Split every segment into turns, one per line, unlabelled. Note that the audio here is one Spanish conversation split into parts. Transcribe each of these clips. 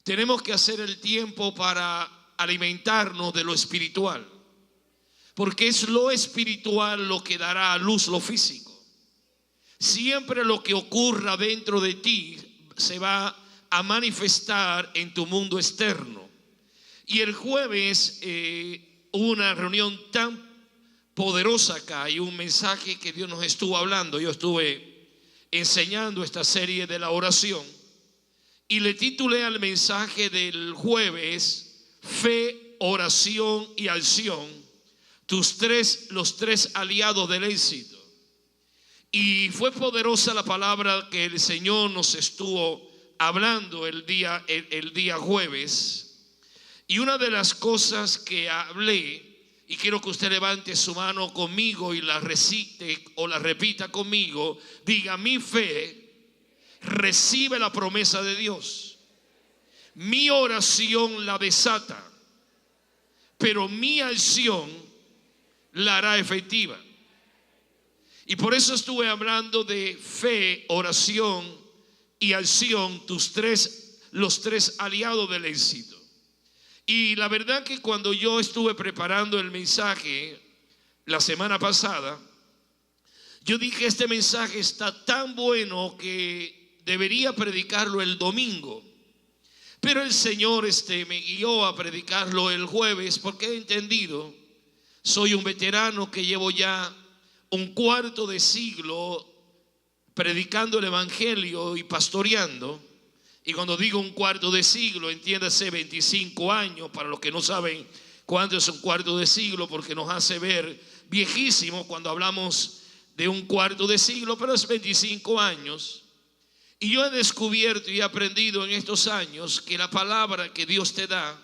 Tenemos que hacer el tiempo para alimentarnos de lo espiritual, porque es lo espiritual lo que dará a luz lo físico. Siempre lo que ocurra dentro de ti se va a manifestar en tu mundo externo. Y el jueves hubo una reunión tan poderosa acá y un mensaje que Dios nos estuvo hablando. Yo estuve enseñando esta serie de la oración y le titulé al mensaje del jueves: fe, oración y acción, los tres aliados del éxito. Y fue poderosa la palabra que el Señor nos estuvo hablando el día jueves. Y una de las cosas que hablé, y quiero que usted levante su mano conmigo y la recite o la repita conmigo, diga: mi fe recibe la promesa de Dios, mi oración la desata, pero mi acción la hará efectiva. Y por eso estuve hablando de fe, oración y acción, los tres aliados del éxito. Y la verdad que cuando yo estuve preparando el mensaje la semana pasada, yo dije: este mensaje está tan bueno que debería predicarlo el domingo. Pero el Señor me guió a predicarlo el jueves, porque he entendido, soy un veterano que llevo ya un cuarto de siglo predicando el evangelio y pastoreando. Y cuando digo un cuarto de siglo, entiéndase 25 años, para los que no saben cuánto es un cuarto de siglo, porque nos hace ver viejísimos cuando hablamos de un cuarto de siglo, pero es 25 años. Y yo he descubierto y he aprendido en estos años que la palabra que Dios te da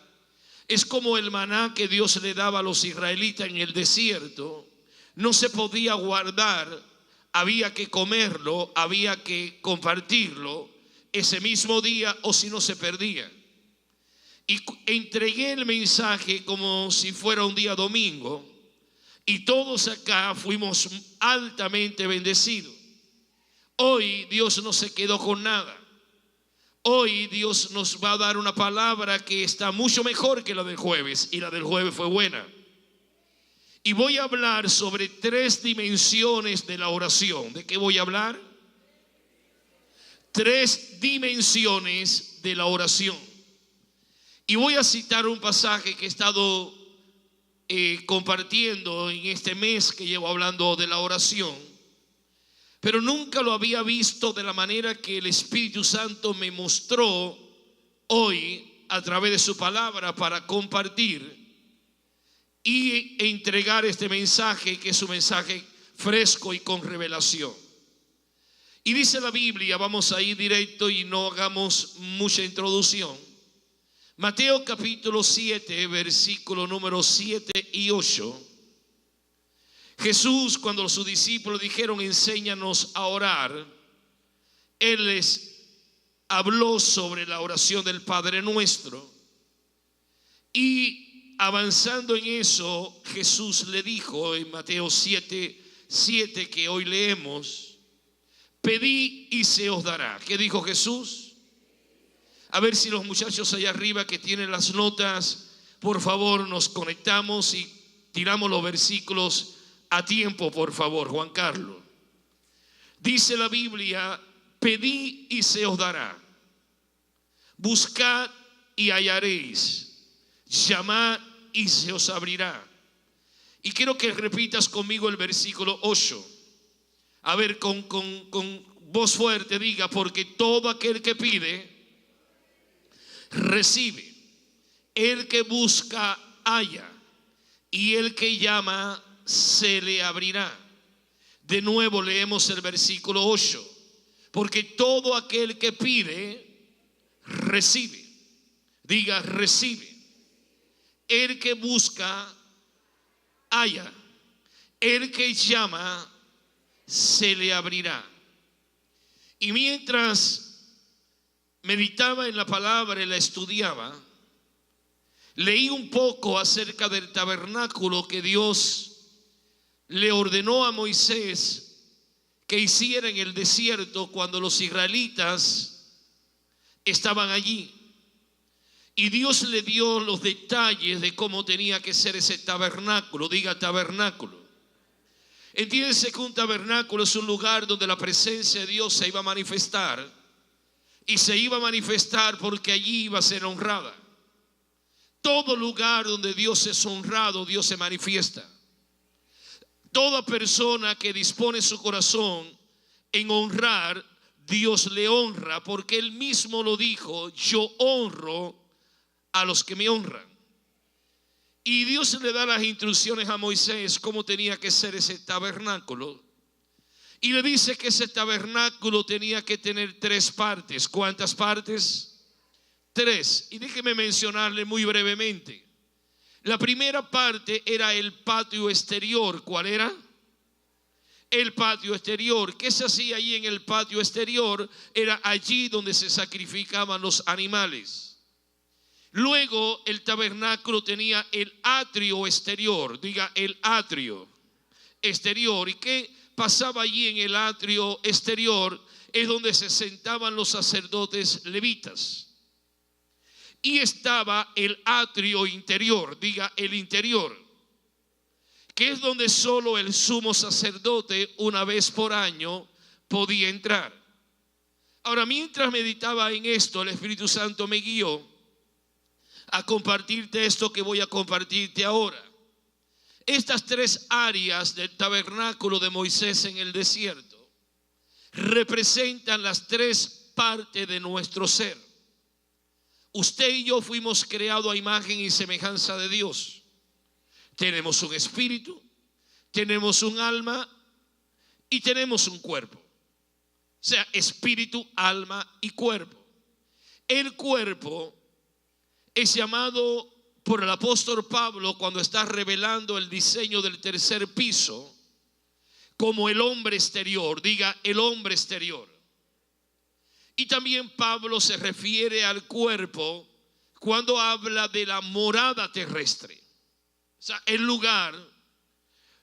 es como el maná que Dios le daba a los israelitas en el desierto. No se podía guardar, había que comerlo, había que compartirlo ese mismo día, o si no se perdía. Y entregué el mensaje como si fuera un día domingo, y todos acá fuimos altamente bendecidos. Hoy Dios no se quedó con nada. Hoy Dios nos va a dar una palabra que está mucho mejor que la del jueves, y la del jueves fue buena. Y voy a hablar sobre 3 dimensiones de la oración. ¿De qué voy a hablar? 3 dimensiones de la oración. Y voy a citar un pasaje que he estado compartiendo en este mes que llevo hablando de la oración, pero nunca lo había visto de la manera que el Espíritu Santo me mostró hoy a través de su palabra para compartir y entregar este mensaje, que es un mensaje fresco y con revelación. Y dice la Biblia, vamos a ir directo y no hagamos mucha introducción. Mateo capítulo 7, versículo número 7 y 8. Jesús, cuando sus discípulos dijeron: enséñanos a orar, Él les habló sobre la oración del Padre Nuestro. Y avanzando en eso, Jesús le dijo en Mateo 7:7, que hoy leemos: pedid y se os dará. ¿Qué dijo Jesús? A ver si los muchachos allá arriba que tienen las notas, por favor, nos conectamos y tiramos los versículos a tiempo, por favor, Juan Carlos. Dice la Biblia: pedid y se os dará, buscad y hallaréis, llamad y se os abrirá. Y quiero que repitas conmigo el versículo 8. A ver, con voz fuerte diga: porque todo aquel que pide, recibe; el que busca, halla; y el que llama, se le abrirá. De nuevo leemos el versículo 8. Porque todo aquel que pide, recibe. Diga: recibe. El que busca, halla; el que llama, se le abrirá. Y mientras meditaba en la palabra y la estudiaba, leí un poco acerca del tabernáculo que Dios le ordenó a Moisés que hiciera en el desierto cuando los israelitas estaban allí. Y Dios le dio los detalles de cómo tenía que ser ese tabernáculo. Diga tabernáculo. Entiéndese que un tabernáculo es un lugar donde la presencia de Dios se iba a manifestar. Y se iba a manifestar porque allí iba a ser honrada. Todo lugar donde Dios es honrado, Dios se manifiesta. Toda persona que dispone su corazón en honrar, Dios le honra, porque Él mismo lo dijo: yo honro a los que me honran. Y Dios le da las instrucciones a Moisés cómo tenía que ser ese tabernáculo. Y le dice que ese tabernáculo tenía que tener 3 partes. ¿Cuántas partes? 3. Y déjeme mencionarle muy brevemente. La primera parte era el patio exterior. ¿Cuál era? El patio exterior. ¿Qué se hacía allí en el patio exterior? Era allí donde se sacrificaban los animales. Luego el tabernáculo tenía el atrio exterior. Diga el atrio exterior. ¿Y qué pasaba allí en el atrio exterior? Es donde se sentaban los sacerdotes levitas. Y estaba el atrio interior. Diga el interior, que es donde solo el sumo sacerdote una vez por año podía entrar. Ahora, mientras meditaba en esto, el Espíritu Santo me guió a compartirte esto que voy a compartirte ahora. Estas 3 áreas del tabernáculo de Moisés en el desierto representan las 3 partes de nuestro ser. Usted y yo fuimos creados a imagen y semejanza de Dios. Tenemos un espíritu, tenemos un alma y tenemos un cuerpo. O sea, espíritu, alma y cuerpo. El cuerpo es llamado por el apóstol Pablo, cuando está revelando el diseño del 3er piso, como el hombre exterior. Diga el hombre exterior. Y también Pablo se refiere al cuerpo cuando habla de la morada terrestre. O sea, el lugar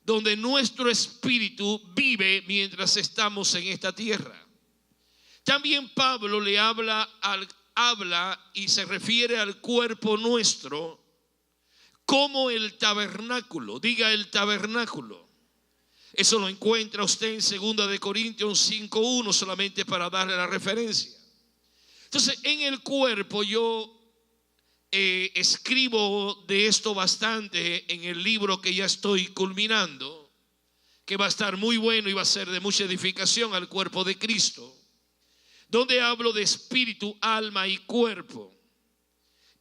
donde nuestro espíritu vive mientras estamos en esta tierra. También Pablo le habla y se refiere al cuerpo nuestro como el tabernáculo. Diga el tabernáculo. Eso lo encuentra usted en 2 de Corintios 5:1, solamente para darle la referencia. Entonces, en el cuerpo yo escribo de esto bastante en el libro que ya estoy culminando, que va a estar muy bueno y va a ser de mucha edificación al cuerpo de Cristo, donde hablo de espíritu, alma y cuerpo.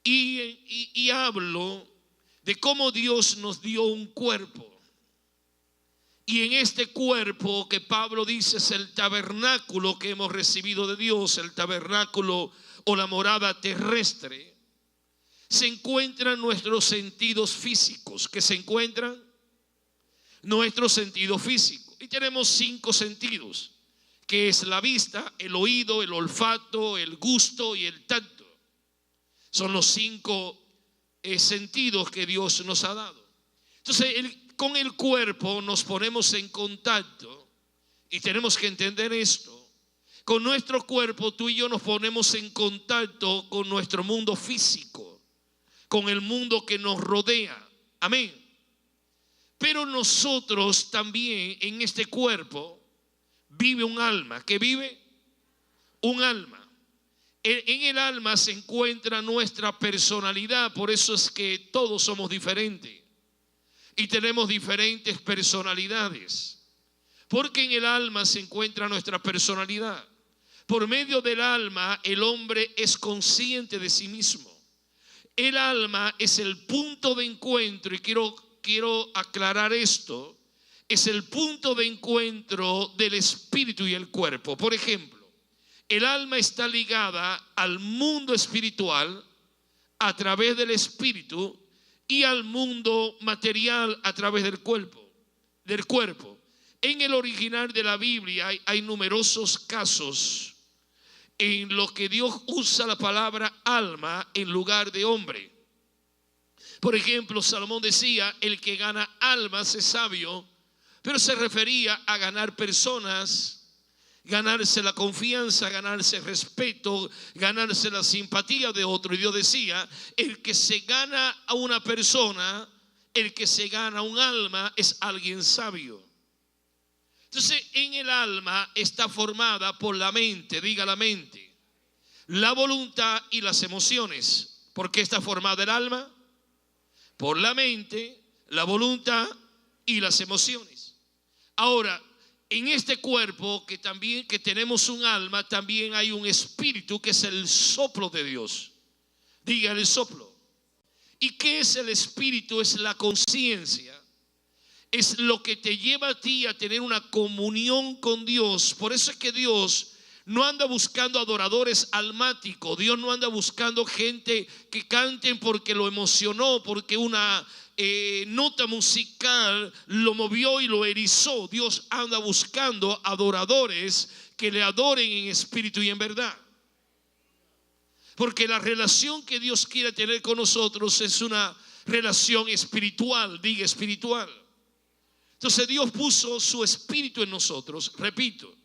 Y hablo de cómo Dios nos dio un cuerpo. Y en este cuerpo que Pablo dice es el tabernáculo que hemos recibido de Dios, el tabernáculo o la morada terrestre, se encuentran nuestros sentidos físicos. ¿Qué se encuentran? Nuestros sentidos físicos. Y tenemos 5 sentidos, que es la vista, el oído, el olfato, el gusto y el tacto. Son los 5 sentidos que Dios nos ha dado. Entonces, con el cuerpo nos ponemos en contacto, y tenemos que entender esto. Con nuestro cuerpo tú y yo nos ponemos en contacto con nuestro mundo físico, con el mundo que nos rodea. Amén. Pero nosotros también en este cuerpo vive un alma. ¿Qué vive? Un alma. En el alma se encuentra nuestra personalidad. Por eso es que todos somos diferentes y tenemos diferentes personalidades, porque en el alma se encuentra nuestra personalidad. Por medio del alma el hombre es consciente de sí mismo. El alma es el punto de encuentro, y quiero aclarar esto, es el punto de encuentro del espíritu y el cuerpo. Por ejemplo, el alma está ligada al mundo espiritual a través del espíritu y al mundo material a través del cuerpo. En el original de la Biblia hay numerosos casos en los que Dios usa la palabra alma en lugar de hombre. Por ejemplo, Salomón decía: el que gana almas es sabio, pero se refería a ganar personas ganarse la confianza, ganarse el respeto, ganarse la simpatía de otro. Y Dios decía, el que se gana a una persona, el que se gana un alma, es alguien sabio. Entonces, en el alma está formada por la mente, diga la mente, la voluntad y las emociones. ¿Por qué está formada el alma? Por la mente, la voluntad y las emociones. Ahora, en este cuerpo que tenemos un alma, también hay un espíritu que es el soplo de Dios. Diga el soplo. ¿Y qué es el espíritu? Es la conciencia. Es lo que te lleva a ti a tener una comunión con Dios. Por eso es que Dios no anda buscando adoradores almáticos. Dios no anda buscando gente que canten porque lo emocionó, porque una nota musical lo movió y lo erizó. Dios anda buscando adoradores que le adoren en espíritu y en verdad. Porque la relación que Dios quiere tener con nosotros es una relación espiritual, diga espiritual. Entonces Dios puso su espíritu en nosotros, repito,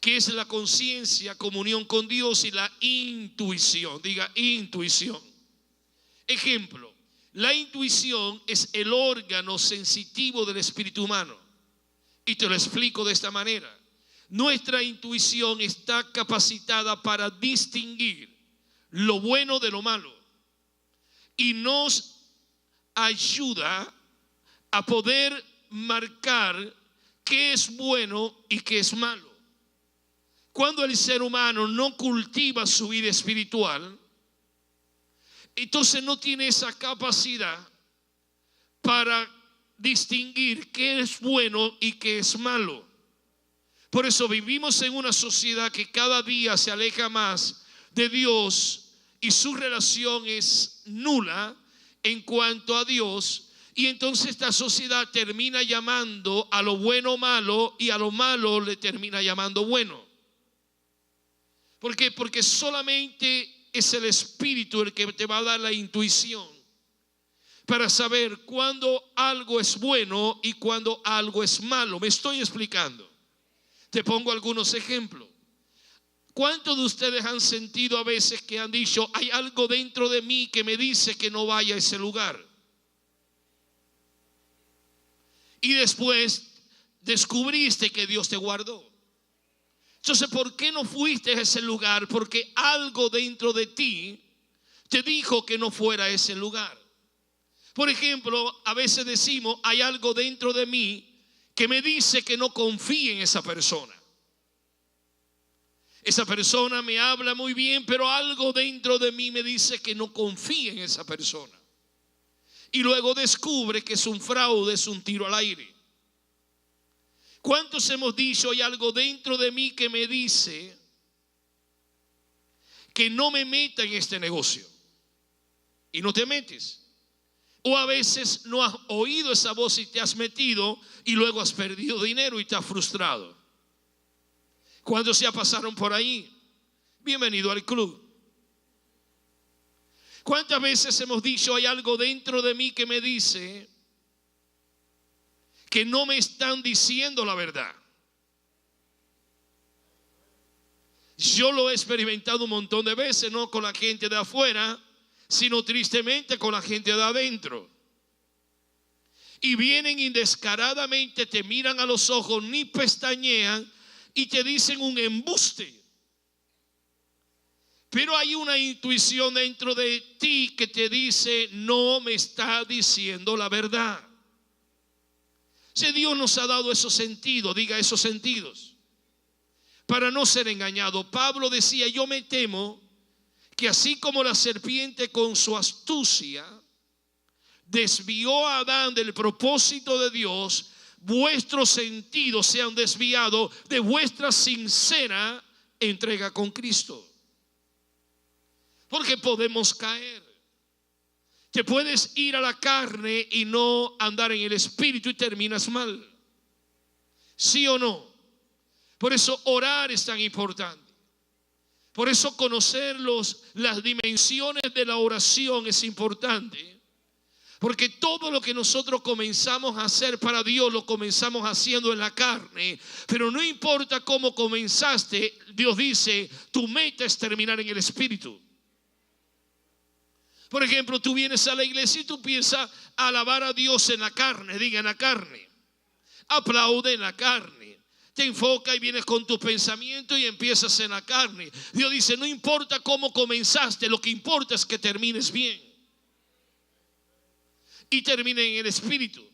que es la conciencia, comunión con Dios y la intuición, diga intuición. Ejemplo, la intuición es el órgano sensitivo del espíritu humano. Y te lo explico de esta manera. Nuestra intuición está capacitada para distinguir lo bueno de lo malo y nos ayuda a poder marcar qué es bueno y qué es malo. Cuando el ser humano no cultiva su vida espiritual, entonces no tiene esa capacidad para distinguir qué es bueno y qué es malo. Por eso vivimos en una sociedad que cada día se aleja más de Dios y su relación es nula en cuanto a Dios. Y entonces esta sociedad termina llamando a lo bueno malo y a lo malo le termina llamando bueno. ¿Por qué? Porque solamente es el espíritu el que te va a dar la intuición para saber cuándo algo es bueno y cuándo algo es malo. ¿Me estoy explicando? Te pongo algunos ejemplos. ¿Cuántos de ustedes han sentido a veces que han dicho, hay algo dentro de mí que me dice que no vaya a ese lugar? Y después descubriste que Dios te guardó. Entonces, ¿por qué no fuiste a ese lugar? Porque algo dentro de ti te dijo que no fuera a ese lugar. Por ejemplo, a veces decimos, hay algo dentro de mí que me dice que no confíe en esa persona. Esa persona me habla muy bien, pero algo dentro de mí me dice que no confíe en esa persona. Y luego descubre que es un fraude, es un tiro al aire. ¿Cuántos hemos dicho, hay algo dentro de mí que me dice que no me meta en este negocio? Y no te metes. O a veces no has oído esa voz y te has metido y luego has perdido dinero y estás frustrado. ¿Cuántos ya pasaron por ahí? Bienvenido al club. ¿Cuántas veces hemos dicho, hay algo dentro de mí que me dice que no me están diciendo la verdad? Yo lo he experimentado un montón de veces, no con la gente de afuera, sino tristemente con la gente de adentro. Y vienen y descaradamente te miran a los ojos, ni pestañean y te dicen un embuste. Pero hay una intuición dentro de ti que te dice, no me está diciendo la verdad. Si Dios nos ha dado esos sentidos, diga esos sentidos, para no ser engañado. Pablo decía, yo me temo que así como la serpiente con su astucia desvió a Adán del propósito de Dios, vuestros sentidos se han desviado de vuestra sincera entrega con Cristo. Porque podemos caer. Te puedes ir a la carne y no andar en el espíritu y terminas mal. ¿Sí o no? Por eso orar es tan importante. Por eso conocer las dimensiones de la oración es importante. Porque todo lo que nosotros comenzamos a hacer para Dios lo comenzamos haciendo en la carne. Pero no importa cómo comenzaste, Dios dice, tu meta es terminar en el Espíritu. Por ejemplo, tú vienes a la iglesia y tú piensas alabar a Dios en la carne. Diga, en la carne. Aplaude en la carne. Te enfoca y vienes con tu pensamiento y empiezas en la carne. Dios dice, no importa cómo comenzaste, lo que importa es que termines bien. Y terminen en el Espíritu.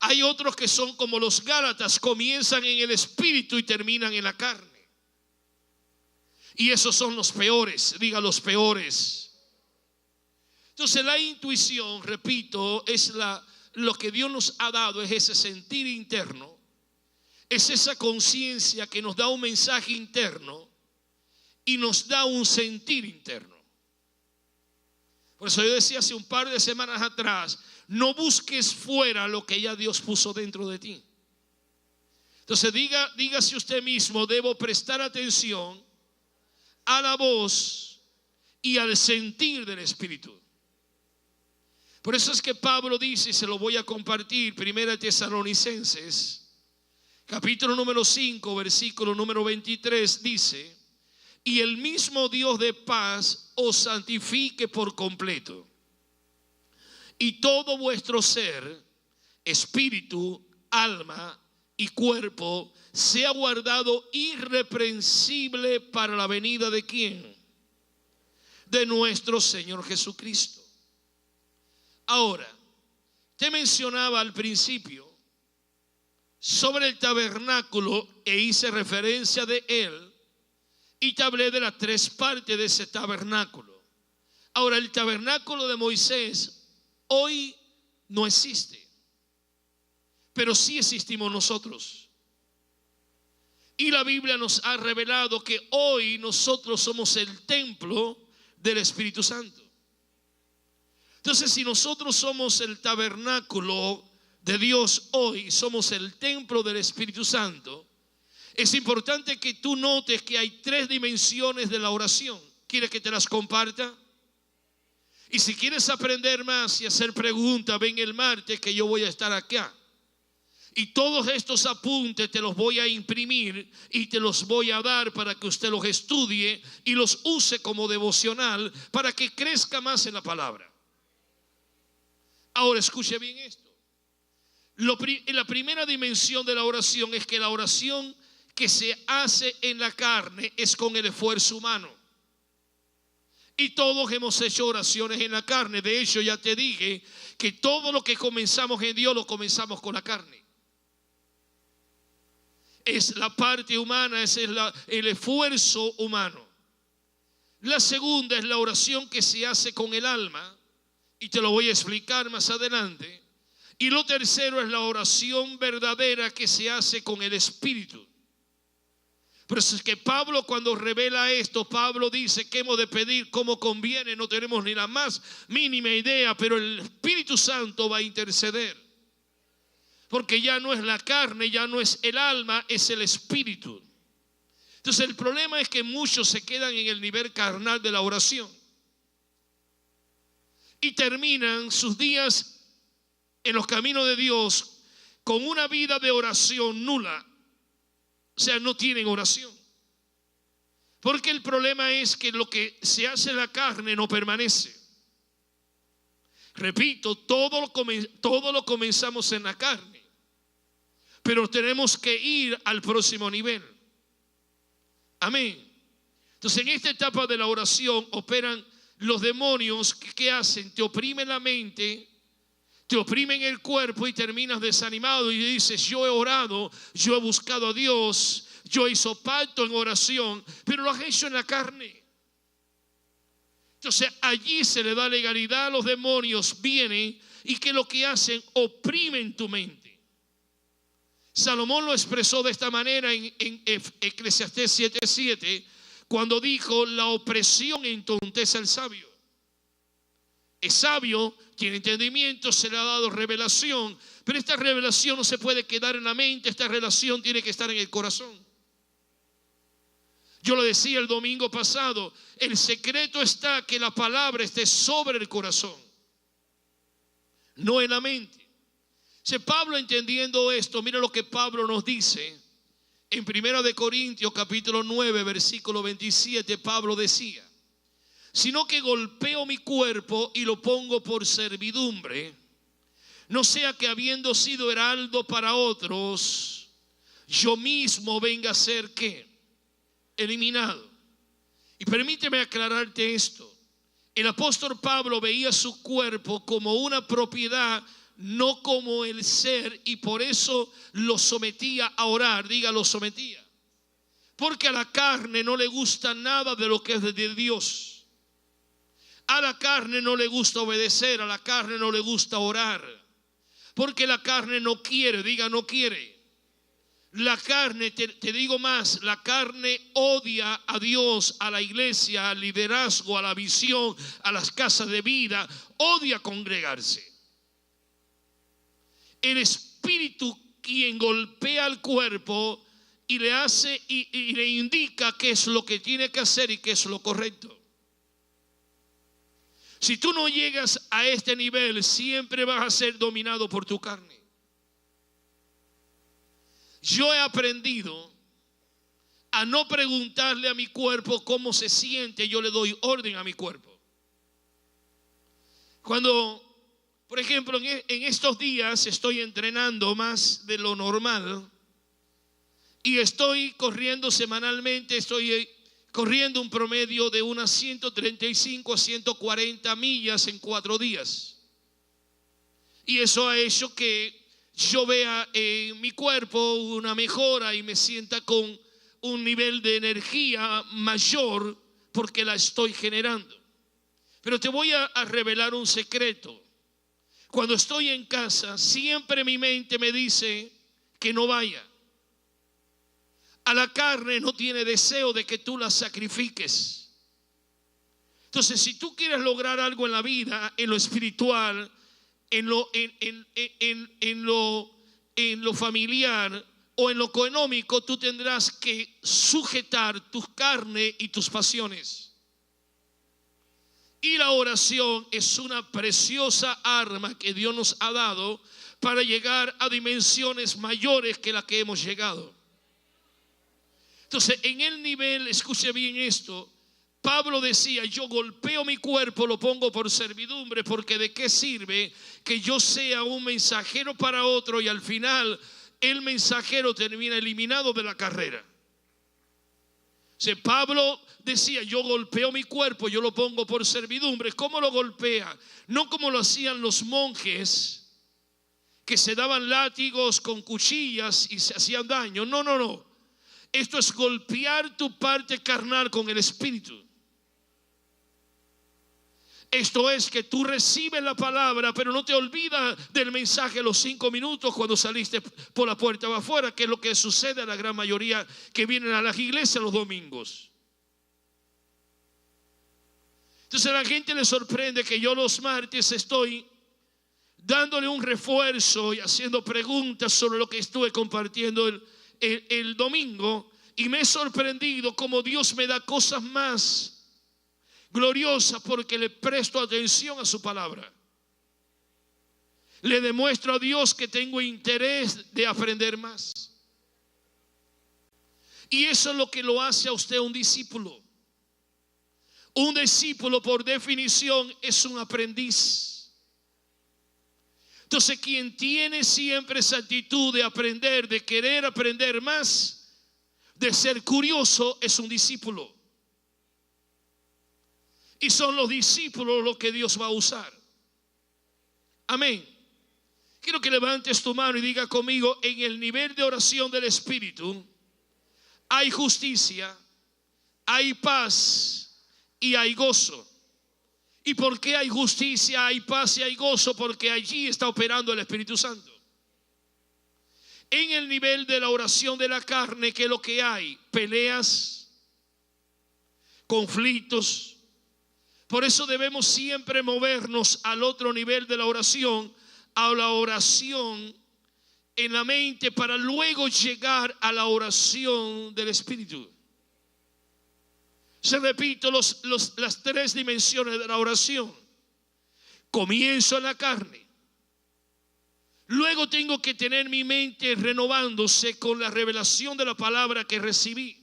Hay otros que son como los Gálatas, comienzan en el Espíritu y terminan en la carne. Y esos son los peores, diga, los peores. Entonces la intuición, repito, es lo que Dios nos ha dado, es ese sentir interno, es esa conciencia que nos da un mensaje interno y nos da un sentir interno. Por eso yo decía hace un par de semanas atrás, no busques fuera lo que ya Dios puso dentro de ti. Entonces dígase usted mismo, debo prestar atención a la voz y al sentir del Espíritu. Por eso es que Pablo dice, y se lo voy a compartir, 1 Tesalonicenses, capítulo número 5, versículo número 23, dice, y el mismo Dios de paz os santifique por completo. Y todo vuestro ser, espíritu, alma y cuerpo, sea guardado irreprensible para la venida de ¿quién? De nuestro Señor Jesucristo. Ahora, te mencionaba al principio sobre el tabernáculo e hice referencia de él y te hablé de las tres partes de ese tabernáculo. Ahora, el tabernáculo de Moisés hoy no existe, pero sí existimos nosotros. Y la Biblia nos ha revelado que hoy nosotros somos el templo del Espíritu Santo. Entonces, si nosotros somos el tabernáculo de Dios hoy, somos el templo del Espíritu Santo, es importante que tú notes que hay tres dimensiones de la oración. ¿Quieres que te las comparta? Y si quieres aprender más y hacer preguntas, ven el martes que yo voy a estar acá. Y todos estos apuntes te los voy a imprimir y te los voy a dar para que usted los estudie y los use como devocional para que crezca más en la palabra. Ahora escuche bien esto. La primera dimensión de la oración es que la oración que se hace en la carne es con el esfuerzo humano. Y todos hemos hecho oraciones en la carne. De hecho, ya te dije que todo lo que comenzamos en Dios lo comenzamos con la carne. Es la parte humana, es el esfuerzo humano. La segunda es la oración que se hace con el alma, y te lo voy a explicar más adelante. Y lo tercero es la oración verdadera que se hace con el Espíritu. Pero es que Pablo, cuando revela esto, Pablo dice que hemos de pedir como conviene. No tenemos ni la más mínima idea, pero el Espíritu Santo va a interceder. Porque ya no es la carne, ya no es el alma, es el Espíritu. Entonces el problema es que muchos se quedan en el nivel carnal de la oración y terminan sus días en los caminos de Dios con una vida de oración nula. O sea, no tienen oración. Porque el problema es que lo que se hace en la carne no permanece. Repito, todo lo comenzamos en la carne, pero tenemos que ir al próximo nivel. Amén. Entonces, en esta etapa de la oración operan los demonios que ¿qué hacen? Te oprimen la mente, te oprimen el cuerpo y terminas desanimado y dices, yo he orado, yo he buscado a Dios, yo hice pacto en oración, pero lo has hecho en la carne. Entonces allí se le da legalidad a los demonios, vienen y que lo que hacen, oprimen tu mente. Salomón lo expresó de esta manera en Eclesiastés 7:7, cuando dijo, la opresión entontece al sabio. Es sabio, tiene entendimiento, se le ha dado revelación, pero esta revelación no se puede quedar en la mente, esta revelación tiene que estar en el corazón. Yo lo decía el domingo pasado, el secreto está que la palabra esté sobre el corazón. no en la mente. Si Pablo, entendiendo esto, mira lo que Pablo nos dice en 1 Corintios capítulo 9 versículo 27. Pablo decía: sino que golpeo mi cuerpo y lo pongo por servidumbre, no sea que habiendo sido heraldo para otros, yo mismo venga a ser ¿qué? Eliminado. Y permíteme aclararte esto. El apóstol Pablo veía su cuerpo como una propiedad, no como el ser, y por eso lo sometía a orar. Diga, lo sometía. Porque a la carne no le gusta nada de lo que es de Dios. A la carne no le gusta obedecer, a la carne no le gusta orar. Porque la carne no quiere, diga, no quiere. La carne, te digo más, la carne odia a Dios, a la iglesia, al liderazgo, a la visión, a las casas de vida, odia congregarse. El espíritu quien golpea al cuerpo y le hace y le indica qué es lo que tiene que hacer y qué es lo correcto. Si tú no llegas a este nivel, siempre vas a ser dominado por tu carne. Yo he aprendido a no preguntarle a mi cuerpo cómo se siente, yo le doy orden a mi cuerpo. Cuando, por ejemplo, en estos días estoy entrenando más de lo normal y estoy corriendo semanalmente, estoy corriendo un promedio de unas 135 a 140 millas en 4 días. Y eso ha hecho que yo vea en mi cuerpo una mejora y me sienta con un nivel de energía mayor porque la estoy generando. Pero te voy a revelar un secreto. Cuando estoy en casa, siempre mi mente me dice que no vaya. A la carne no tiene deseo de que tú la sacrifiques. Entonces, si tú quieres lograr algo en la vida, en lo espiritual, en lo familiar o en lo económico, tú tendrás que sujetar tu carne y tus pasiones. Y la oración es una preciosa arma que Dios nos ha dado para llegar a dimensiones mayores que las que hemos llegado. Entonces, en el nivel, escuche bien esto, Pablo decía: yo golpeo mi cuerpo, lo pongo por servidumbre, porque de qué sirve que yo sea un mensajero para otro y al final el mensajero termina eliminado de la carrera. O sea, Pablo decía: yo golpeo mi cuerpo, yo lo pongo por servidumbre. ¿Cómo lo golpea? No como lo hacían los monjes, que se daban látigos con cuchillas y se hacían daño. No, no, no. Esto es golpear tu parte carnal con el espíritu. Esto es que tú recibes la palabra, pero no te olvidas del mensaje a los 5 minutos cuando saliste por la puerta de afuera, que es lo que sucede a la gran mayoría que vienen a las iglesias los domingos. Entonces a la gente le sorprende que yo los martes estoy dándole un refuerzo y haciendo preguntas sobre lo que estuve compartiendo el domingo, y me he sorprendido como Dios me da cosas más gloriosas porque le presto atención a su palabra. Le demuestro a Dios que tengo interés de aprender más. Y eso es lo que lo hace a usted un discípulo. Un discípulo, por definición, es un aprendiz. Entonces, quien tiene siempre esa actitud de aprender, de querer aprender más, de ser curioso, es un discípulo. Y son los discípulos los que Dios va a usar. Amén. Quiero que levantes tu mano y diga conmigo: en el nivel de oración del Espíritu hay justicia, hay paz y hay gozo. ¿Y por qué hay justicia, hay paz y hay gozo? Porque allí está operando el Espíritu Santo. En el nivel de la oración de la carne, ¿qué es lo que hay? Peleas, conflictos. Por eso debemos siempre movernos al otro nivel de la oración, a la oración en la mente, para luego llegar a la oración del Espíritu. Se repito las 3 dimensiones de la oración. Comienzo en la carne, Luego tengo que tener mi mente renovándose con la revelación de la palabra que recibí.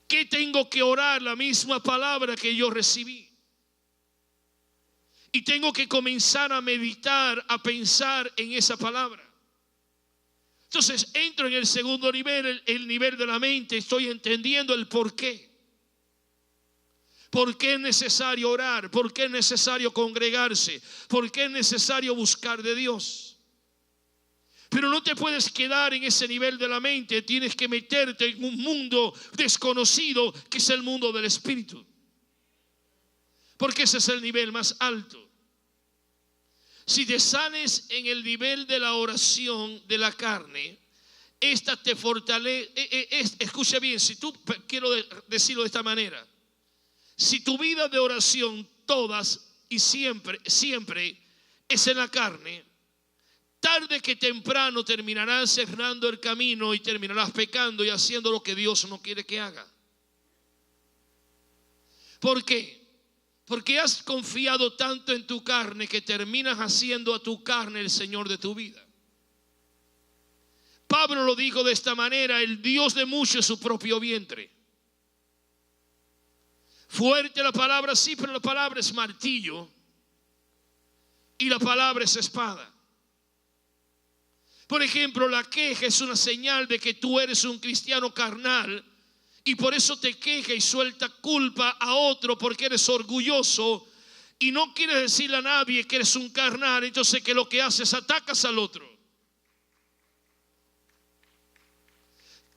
¿Qué tengo que orar? La misma palabra que yo recibí. Y tengo que comenzar a meditar, a pensar en esa palabra. Entonces entro en el segundo nivel, el nivel de la mente. Estoy entendiendo el por qué. ¿Por qué es necesario orar? ¿Por qué es necesario congregarse? ¿Por qué es necesario buscar de Dios? Pero no te puedes quedar en ese nivel de la mente. Tienes que meterte en un mundo desconocido, que es el mundo del espíritu. Porque ese es el nivel más alto. Si te sales en el nivel de la oración de la carne, esta te fortalece. Escucha bien, si tú, quiero decirlo de esta manera. Si tu vida de oración todas y siempre es en la carne, tarde que temprano terminarás cerrando el camino y terminarás pecando y haciendo lo que Dios no quiere que haga. ¿Por qué? Porque has confiado tanto en tu carne que terminas haciendo a tu carne el Señor de tu vida. Pablo lo dijo de esta manera: el Dios de muchos es su propio vientre. Fuerte la palabra, sí, pero la palabra es martillo y la palabra es espada. Por ejemplo, la queja es una señal de que tú eres un cristiano carnal y por eso te queja y suelta culpa a otro porque eres orgulloso y no quieres decirle a nadie que eres un carnal. Entonces, que lo que haces, atacas al otro.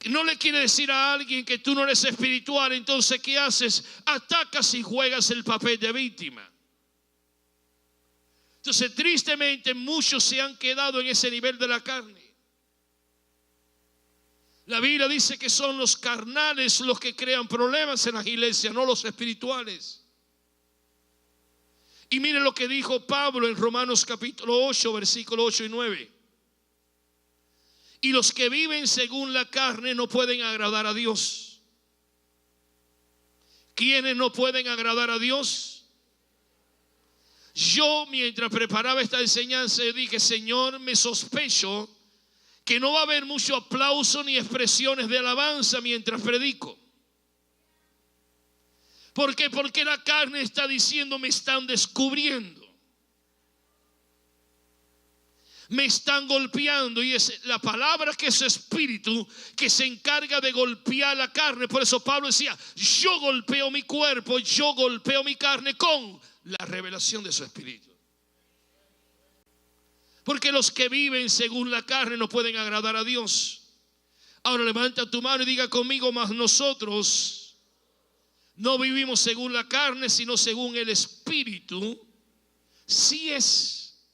No le quiere decir a alguien que tú no eres espiritual. Entonces, ¿qué haces? Atacas y juegas el papel de víctima. Entonces, tristemente, muchos se han quedado en ese nivel de la carne. La Biblia dice que son los carnales los que crean problemas en las iglesias, no los espirituales. Y miren lo que dijo Pablo en Romanos capítulo 8, versículo 8 y 9. Y los que viven según la carne no pueden agradar a Dios. ¿Quiénes no pueden agradar a Dios? Yo, mientras preparaba esta enseñanza, dije: Señor, me sospecho que no va a haber mucho aplauso ni expresiones de alabanza mientras predico. ¿Por qué? Porque la carne está diciendo: me están descubriendo, me están golpeando. Y es la palabra que es espíritu que se encarga de golpear la carne. Por eso Pablo decía: yo golpeo mi cuerpo, yo golpeo mi carne con la revelación de su espíritu. Porque los que viven según la carne no pueden agradar a Dios. Ahora levanta tu mano y diga conmigo: mas nosotros no vivimos según la carne, sino según el espíritu. Sí es.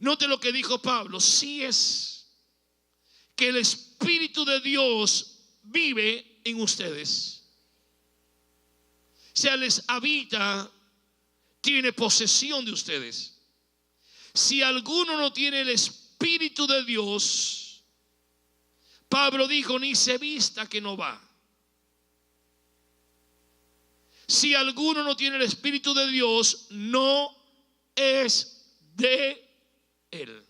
Note lo que dijo Pablo: sí es que el espíritu de Dios vive en ustedes. O sea, les habita, tiene posesión de ustedes. Si alguno no tiene el espíritu de Dios, Pablo dijo: ni se vista que no va. Si alguno no tiene el espíritu de Dios, no es de él.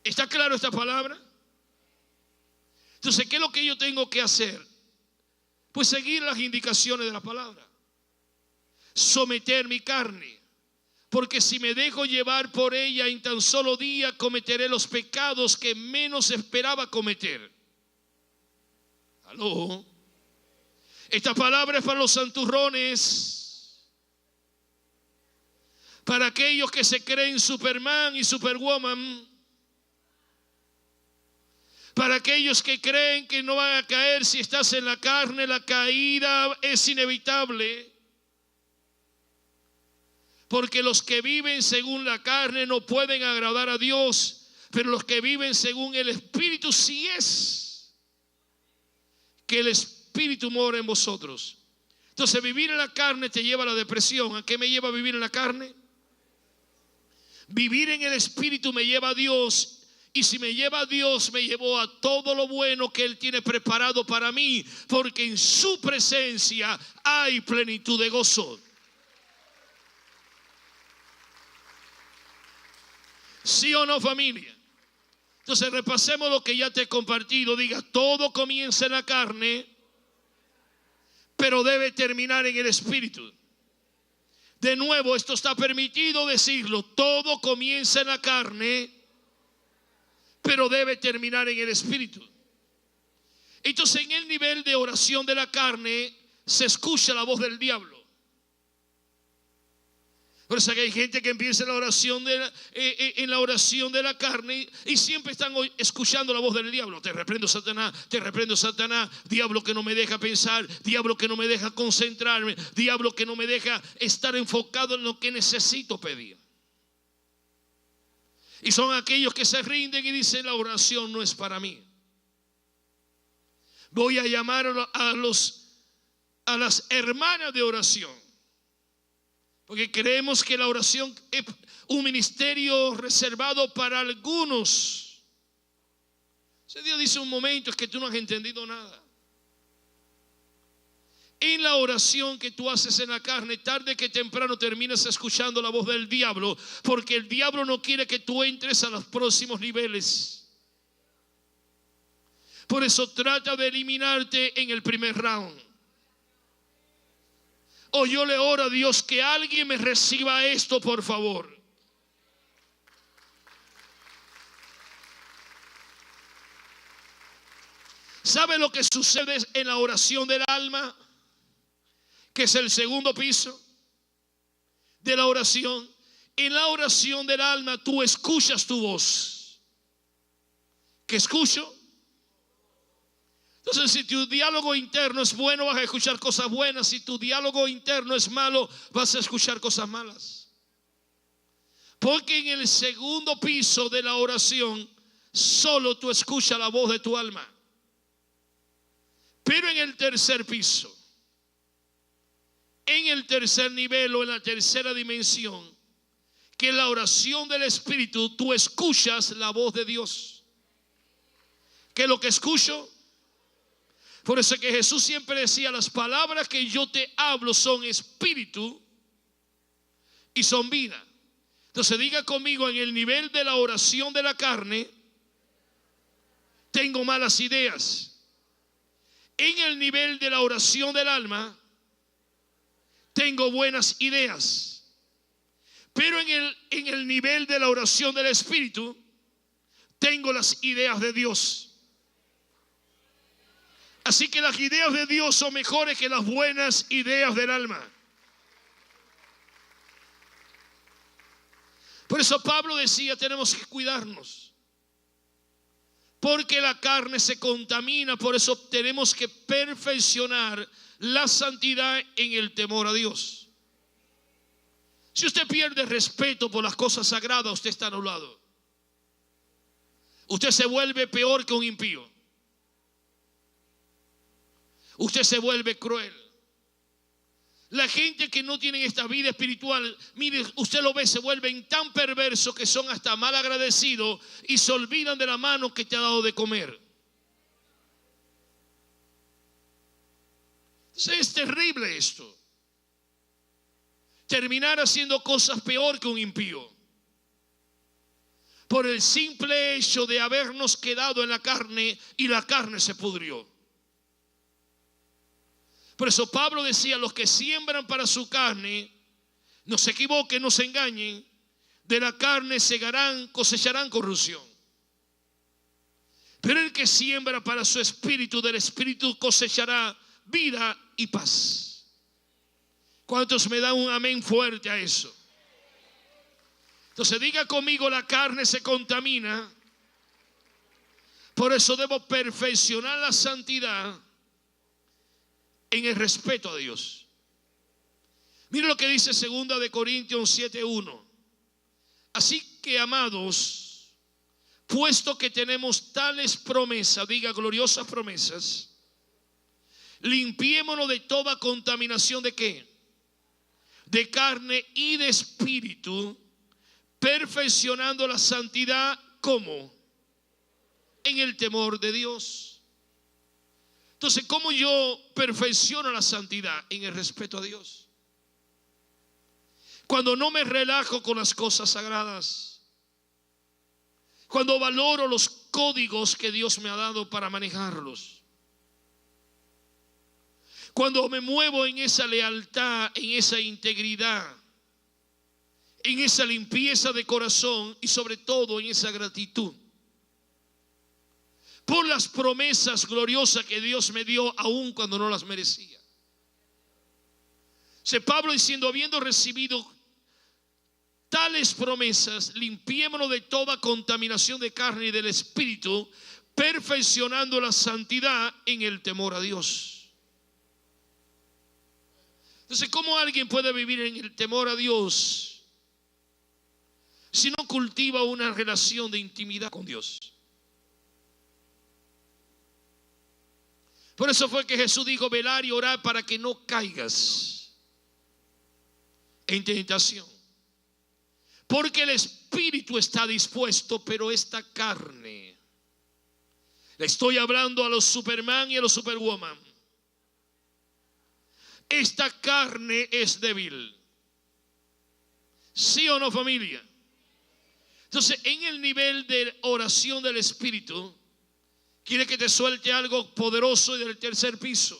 ¿Está claro esta palabra? Entonces, ¿qué es lo que yo tengo que hacer? Pues seguir las indicaciones de la palabra. Someter mi carne. Porque si me dejo llevar por ella, en tan solo día cometeré los pecados que menos esperaba cometer. ¿Aló? Esta palabra es para los santurrones, para aquellos que se creen Superman y Superwoman, para aquellos que creen que no van a caer si estás en la carne. La caída es inevitable. Porque los que viven según la carne no pueden agradar a Dios, pero los que viven según el Espíritu, sí es que el Espíritu mora en vosotros. Entonces, vivir en la carne te lleva a la depresión. ¿A qué me lleva a vivir en la carne? Vivir en el Espíritu me lleva a Dios. Y si me lleva a Dios, me llevó a todo lo bueno que Él tiene preparado para mí, porque en su presencia hay plenitud de gozo. ¿Sí o no, familia? Entonces repasemos lo que ya te he compartido. Diga, todo comienza en la carne, pero debe terminar en el espíritu. De nuevo, esto está permitido decirlo. Todo comienza en la carne, pero debe terminar en el espíritu. Entonces, en el nivel de oración de la carne se escucha la voz del diablo. Por eso que hay gente que empieza en la oración de la carne y siempre están escuchando la voz del diablo. Te reprendo, Satanás, diablo que no me deja pensar, diablo que no me deja concentrarme, diablo que no me deja estar enfocado en lo que necesito pedir. Y son aquellos que se rinden y dicen, la oración no es para mí. Voy a llamar a las hermanas de oración, porque creemos que la oración es un ministerio reservado para algunos. Ese Dios dice un momento, es que tú no has entendido nada. En la oración que tú haces en la carne, tarde que temprano terminas escuchando la voz del diablo, porque el diablo no quiere que tú entres a los próximos niveles. Por eso trata de eliminarte en el primer round. O yo le oro a Dios que alguien me reciba esto, por favor. ¿Sabe lo que sucede en la oración del alma? Que es el segundo piso de la oración. En la oración del alma tú escuchas tu voz. ¿Qué escucho? Entonces, si tu diálogo interno es bueno, vas a escuchar cosas buenas. Si tu diálogo interno es malo, vas a escuchar cosas malas. Porque en el segundo piso de la oración, solo tú escuchas la voz de tu alma. Pero en el tercer piso, en el tercer nivel o en la tercera dimensión, que es la oración del Espíritu, tú escuchas la voz de Dios. ¿Qué es lo que escucho? Por eso que Jesús siempre decía, las palabras que yo te hablo son espíritu y son vida. Entonces diga conmigo, en el nivel de la oración de la carne, tengo malas ideas. En el nivel de la oración del alma, tengo buenas ideas. Pero en el nivel de la oración del espíritu, tengo las ideas de Dios. Así que las ideas de Dios son mejores que las buenas ideas del alma. Por eso Pablo decía, tenemos que cuidarnos. Porque la carne se contamina, por eso tenemos que perfeccionar la santidad en el temor a Dios. Si usted pierde respeto por las cosas sagradas, usted está anulado. Usted se vuelve peor que un impío. Usted se vuelve cruel. La gente que no tiene esta vida espiritual, mire, usted lo ve, se vuelven tan perversos que son hasta mal agradecidos y se olvidan de la mano que te ha dado de comer. Entonces, es terrible esto. Terminar haciendo cosas peor que un impío. Por el simple hecho de habernos quedado en la carne y la carne se pudrió. Por eso Pablo decía, los que siembran para su carne, no se equivoquen, no se engañen, de la carne segarán, cosecharán corrupción. Pero el que siembra para su espíritu, del espíritu cosechará vida y paz. ¿Cuántos me dan un amén fuerte a eso? Entonces diga conmigo, la carne se contamina. Por eso debo perfeccionar la santidad en el respeto a Dios. Mire lo que dice 2 de Corintios 7:1. Así que, amados, puesto que tenemos tales promesas, diga gloriosas promesas, limpiémonos de toda contaminación de ¿qué? De carne y de espíritu, perfeccionando la santidad, ¿cómo? En el temor de Dios. Entonces, ¿cómo yo perfecciono la santidad? En el respeto a Dios. Cuando no me relajo con las cosas sagradas. Cuando valoro los códigos que Dios me ha dado para manejarlos. Cuando me muevo en esa lealtad, en esa integridad, en esa limpieza de corazón y sobre todo en esa gratitud por las promesas gloriosas que Dios me dio aun cuando no las merecía. Pablo diciendo, habiendo recibido tales promesas, limpiémonos de toda contaminación de carne y del espíritu, perfeccionando la santidad en el temor a Dios. Entonces, ¿cómo alguien puede vivir en el temor a Dios si no cultiva una relación de intimidad con Dios? Por eso fue que Jesús dijo, velar y orar para que no caigas en tentación. Porque el espíritu está dispuesto, pero esta carne, le estoy hablando a los Superman y a los Superwoman, esta carne es débil. ¿Sí o no, familia? Entonces, en el nivel de oración del espíritu, quiere que te suelte algo poderoso y del tercer piso.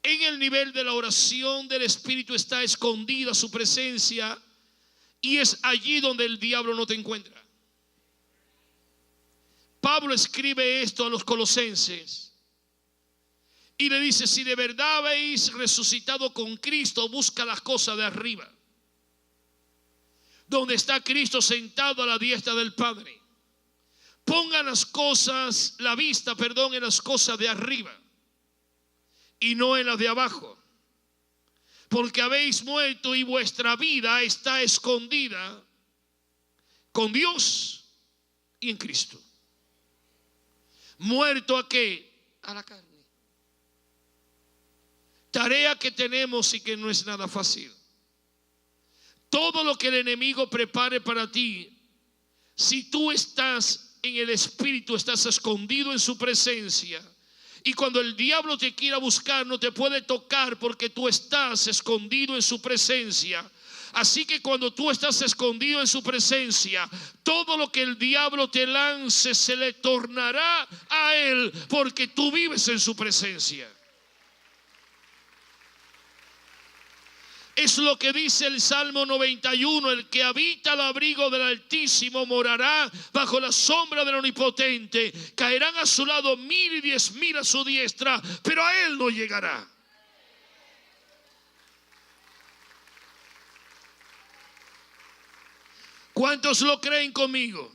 En el nivel de la oración del espíritu está escondida su presencia y es allí donde el diablo no te encuentra. Pablo escribe esto a los colosenses y le dice, si de verdad habéis resucitado con Cristo, busca las cosas de arriba, donde está Cristo sentado a la diestra del Padre. Pongan la vista en las cosas de arriba y no en las de abajo, porque habéis muerto y vuestra vida está escondida con Dios y en Cristo. ¿Muerto a qué? A la carne. Tarea que tenemos y que no es nada fácil. Todo lo que el enemigo prepare para ti, si tú estás en el espíritu, estás escondido en su presencia, y cuando el diablo te quiera buscar no te puede tocar porque tú estás escondido en su presencia. Así que cuando tú estás escondido en su presencia, todo lo que el diablo te lance se le tornará a él, porque tú vives en su presencia. Es lo que dice el Salmo 91, el que habita al abrigo del Altísimo morará bajo la sombra del Omnipotente. Caerán a su lado 1000 y 10,000 a su diestra, pero a él no llegará. ¿Cuántos lo creen conmigo?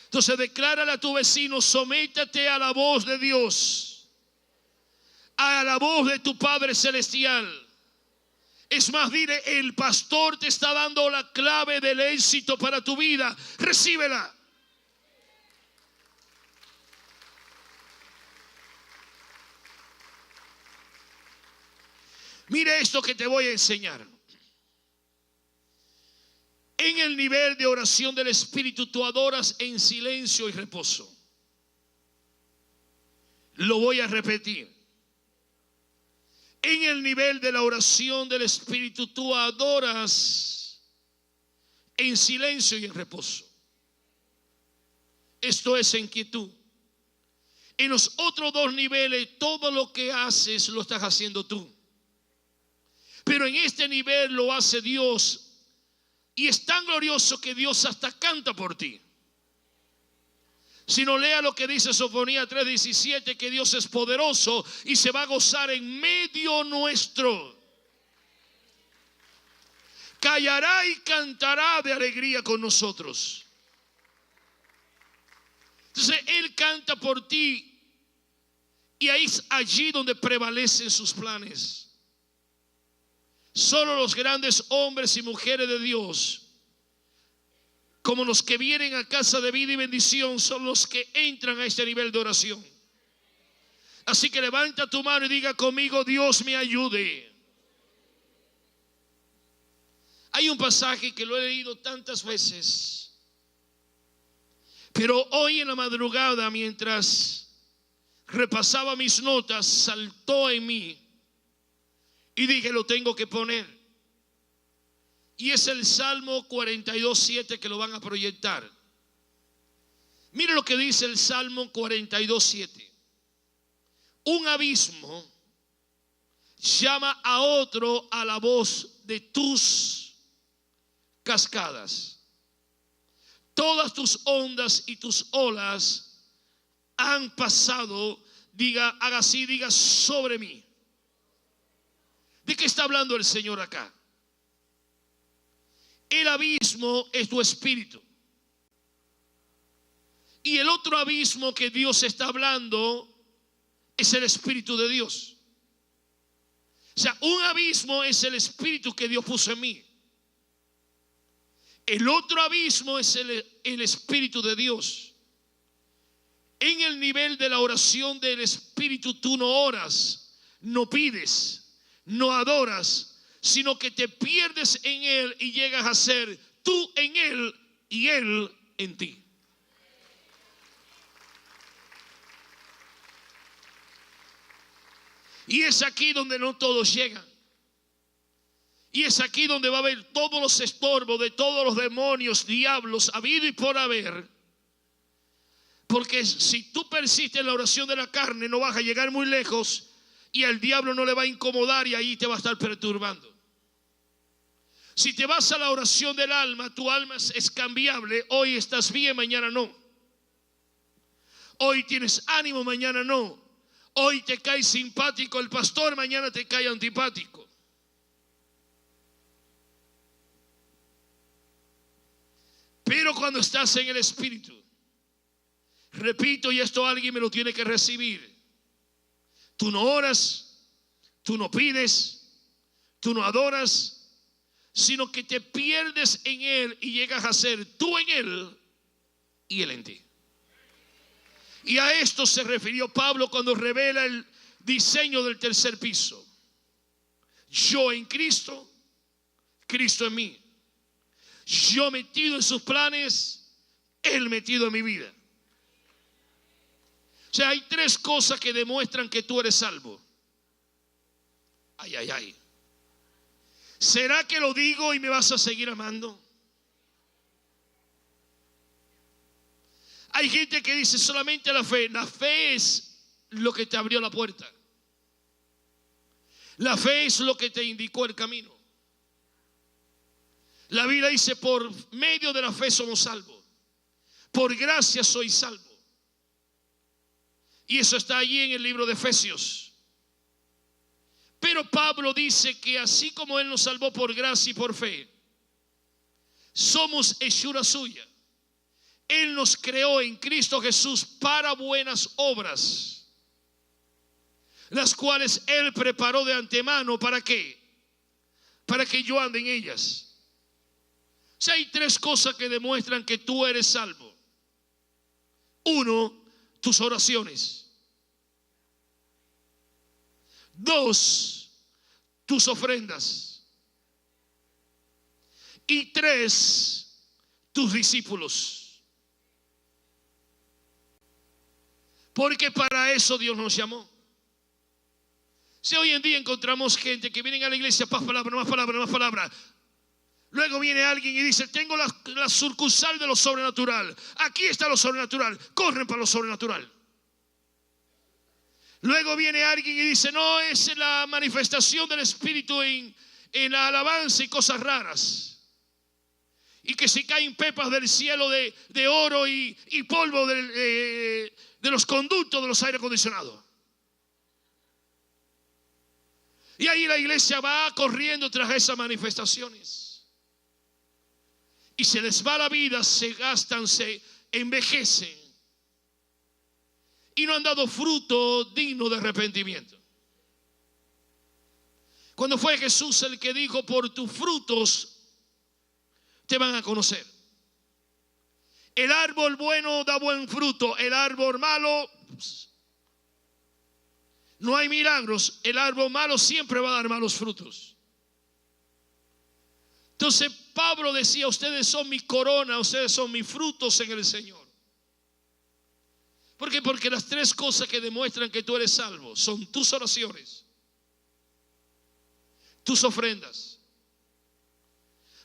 Entonces declárale a tu vecino, sométate a la voz de Dios, a la voz de tu Padre Celestial. Es más, dile, el pastor te está dando la clave del éxito para tu vida. Recíbela. Mire esto que te voy a enseñar. En el nivel de oración del Espíritu, tú adoras en silencio y reposo. Lo voy a repetir. En el nivel de la oración del Espíritu, tú adoras en silencio y en reposo. Esto es en quietud. En los otros dos niveles, todo lo que haces lo estás haciendo tú. Pero en este nivel lo hace Dios. Y es tan glorioso que Dios hasta canta por ti. Si no, lea lo que dice Sofonías 3:17, que Dios es poderoso y se va a gozar en medio nuestro. Callará y cantará de alegría con nosotros. Entonces Él canta por ti y ahí es allí donde prevalecen sus planes. Solo los grandes hombres y mujeres de Dios, como los que vienen a casa de vida y bendición, son los que entran a este nivel de oración. Así que levanta tu mano y diga conmigo, Dios me ayude. Hay un pasaje que lo he leído tantas veces, pero hoy en la madrugada, mientras repasaba mis notas, saltó en mí y dije, lo tengo que poner. Y es el Salmo 42:7 que lo van a proyectar. Mire lo que dice el Salmo 42:7. Un abismo llama a otro a la voz de tus cascadas. Todas tus ondas y tus olas han pasado, haga así, diga, sobre mí. ¿De qué está hablando el Señor acá? El abismo es tu espíritu. Y el otro abismo que Dios está hablando es el Espíritu de Dios. O sea, un abismo es el Espíritu que Dios puso en mí. El otro abismo es el Espíritu de Dios. En el nivel de la oración del Espíritu tú no oras, no pides, no adoras, sino que te pierdes en Él y llegas a ser tú en Él y Él en ti. Y es aquí donde no todos llegan. Y es aquí donde va a haber todos los estorbos de todos los demonios, diablos, habido y por haber. Porque si tú persistes en la oración de la carne, no vas a llegar muy lejos y al diablo no le va a incomodar y ahí te va a estar perturbando. Si te vas a la oración del alma, tu alma es cambiable. Hoy estás bien, mañana no. Hoy tienes ánimo, mañana no. Hoy te cae simpático el pastor, mañana te cae antipático. Pero cuando estás en el Espíritu, repito, y esto alguien me lo tiene que recibir, tú no oras, tú no pides, tú no adoras, sino que te pierdes en Él y llegas a ser tú en Él y Él en ti. Y a esto se refirió Pablo cuando revela el diseño del tercer piso. Yo en Cristo, Cristo en mí. Yo metido en sus planes, Él metido en mi vida. O sea, hay tres cosas que demuestran que tú eres salvo. Ay, ay, ay. ¿Será que lo digo y me vas a seguir amando? Hay gente que dice solamente la fe. La fe es lo que te abrió la puerta. La fe es lo que te indicó el camino. La Biblia dice, por medio de la fe somos salvos. Por gracia soy salvo. Y eso está allí en el libro de Efesios. Pero Pablo dice que así como Él nos salvó por gracia y por fe, somos hechura suya. Él nos creó en Cristo Jesús para buenas obras, las cuales Él preparó de antemano. ¿Para qué? Para que yo ande en ellas. O sea, hay tres cosas que demuestran que tú eres salvo. Uno, tus oraciones. Dos, tus ofrendas. Y tres, tus discípulos. Porque para eso Dios nos llamó. Si hoy en día encontramos gente que viene a la iglesia, más palabra, más palabra, más palabra. Luego viene alguien y dice, tengo la sucursal de lo sobrenatural. Aquí está lo sobrenatural. Corren para lo sobrenatural. Luego viene alguien y dice, no, es la manifestación del Espíritu en la alabanza y cosas raras. Y que si caen pepas del cielo de oro y polvo de los conductos de los aire acondicionados. Y ahí la iglesia va corriendo tras esas manifestaciones. Y se les va la vida, se gastan, se envejecen. Y no han dado fruto digno de arrepentimiento. Cuando fue Jesús el que dijo, por tus frutos te van a conocer. El árbol bueno da buen fruto, el árbol malo no hay milagros. El árbol malo siempre va a dar malos frutos. Entonces Pablo decía, ustedes son mi corona, ustedes son mis frutos en el Señor. ¿Por qué? Porque las tres cosas que demuestran que tú eres salvo son tus oraciones, tus ofrendas.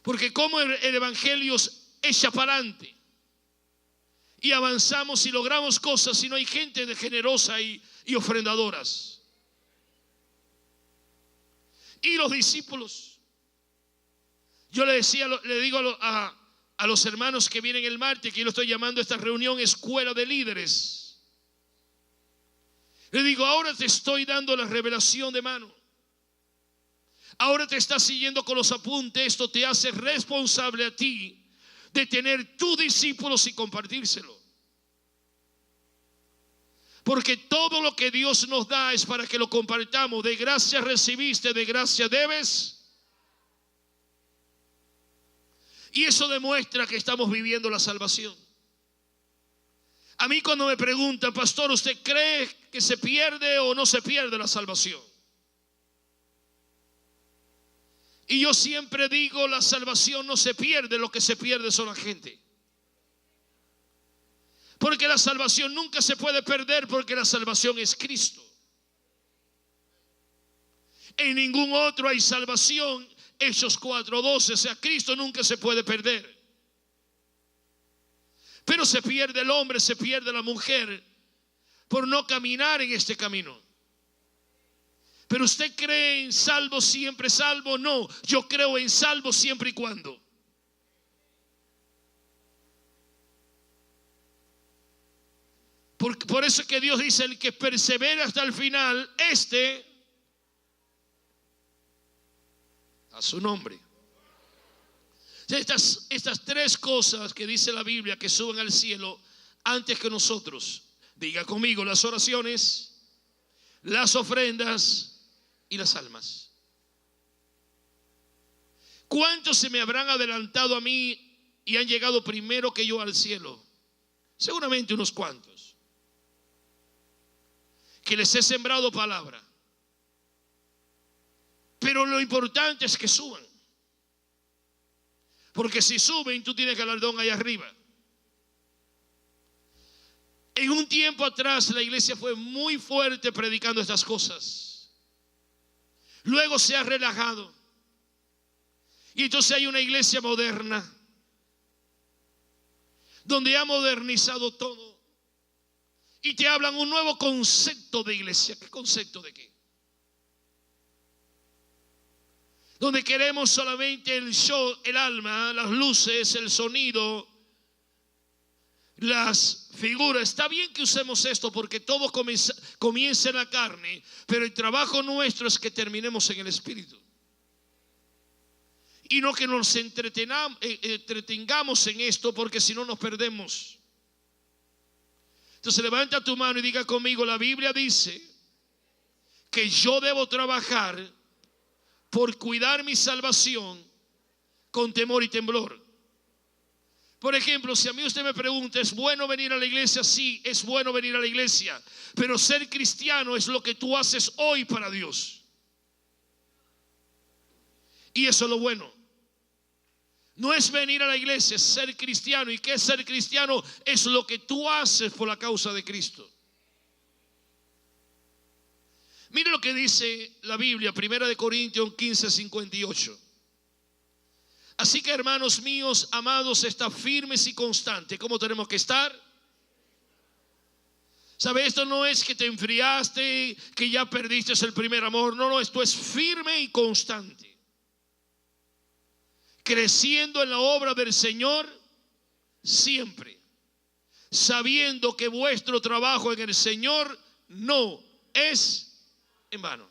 Porque como el evangelio echa para adelante, y avanzamos y logramos cosas si no hay gente generosa y ofrendadoras. Y los discípulos, yo le digo a los hermanos que vienen el martes, que yo lo estoy llamando a esta reunión escuela de líderes. Le digo, ahora te estoy dando la revelación de mano. Ahora te estás siguiendo con los apuntes. Esto te hace responsable a ti de tener tus discípulos y compartírselo. Porque todo lo que Dios nos da es para que lo compartamos. De gracia recibiste, de gracia debes. Y eso demuestra que estamos viviendo la salvación. A mí cuando me preguntan, pastor, ¿usted cree que se pierde o no se pierde la salvación? Y yo siempre digo, la salvación no se pierde, lo que se pierde son la gente. Porque la salvación nunca se puede perder, porque la salvación es Cristo. En ningún otro hay salvación. Hechos 4:12, o sea, Cristo nunca se puede perder. Pero se pierde el hombre, se pierde la mujer por no caminar en este camino. Pero usted cree en salvo siempre salvo. No, yo creo en salvo siempre y cuando. Por eso es que Dios dice, el que persevera hasta el final, a su nombre. Estas tres cosas que dice la Biblia que suben al cielo antes que nosotros. Diga conmigo, las oraciones, las ofrendas y las almas. ¿Cuántos se me habrán adelantado a mí y han llegado primero que yo al cielo? Seguramente unos cuantos. Que les he sembrado palabra. Pero lo importante es que suban. Porque si suben, tú tienes galardón ahí arriba. En un tiempo atrás la iglesia fue muy fuerte predicando estas cosas. Luego se ha relajado. Y entonces hay una iglesia moderna, donde ha modernizado todo. Y te hablan un nuevo concepto de iglesia. ¿Qué concepto de qué? Donde queremos solamente el show, el alma, las luces, el sonido, las figuras. Está bien que usemos esto porque todo comienza en la carne, pero el trabajo nuestro es que terminemos en el espíritu. Y no que nos entretengamos en esto, porque si no nos perdemos. Entonces levanta tu mano y diga conmigo, la Biblia dice que yo debo trabajar por cuidar mi salvación con temor y temblor. Por ejemplo, si a mí usted me pregunta, ¿es bueno venir a la iglesia? Sí, es bueno venir a la iglesia. Pero ser cristiano es lo que tú haces hoy para Dios. Y eso es lo bueno. No es venir a la iglesia, es ser cristiano. ¿Y qué es ser cristiano? Es lo que tú haces por la causa de Cristo. Mire lo que dice la Biblia, 1 Corintios 15:58. Así que, hermanos míos, amados, está firmes y constantes. ¿Cómo tenemos que estar? ¿Sabe? Esto no es que te enfriaste, que ya perdiste el primer amor. No, esto es firme y constante. Creciendo en la obra del Señor siempre, sabiendo que vuestro trabajo en el Señor no es en vano.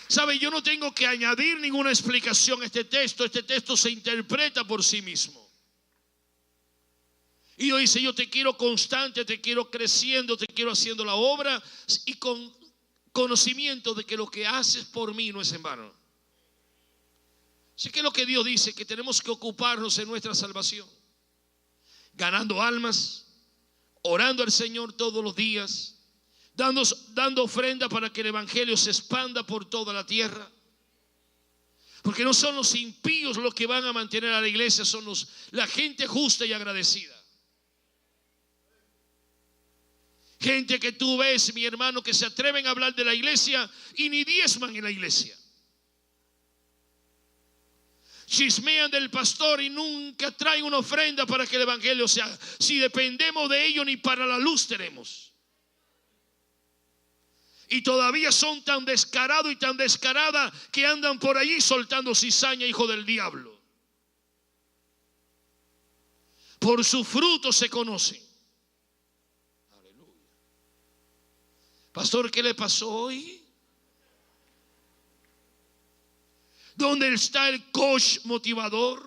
¿Sabe? Yo no tengo que añadir ninguna explicación a este texto. Este texto se interpreta por sí mismo. Y Dios dice, yo te quiero constante, te quiero creciendo, te quiero haciendo la obra y con conocimiento de que lo que haces por mí no es en vano. Así que lo que Dios dice, que tenemos que ocuparnos en nuestra salvación, ganando almas, orando al Señor todos los días, dando ofrenda para que el evangelio se expanda por toda la tierra. Porque no son los impíos los que van a mantener a la iglesia, son la gente justa y agradecida. Gente que tú ves, mi hermano, que se atreven a hablar de la iglesia y ni diezman en la iglesia. Chismean del pastor y nunca traen una ofrenda para que el evangelio se haga. Si dependemos de ellos, ni para la luz tenemos. Y todavía son tan descarados y tan descaradas que andan por allí soltando cizaña, hijo del diablo. Por su fruto se conocen. Aleluya. Pastor, ¿qué le pasó hoy? ¿Dónde está el coach motivador?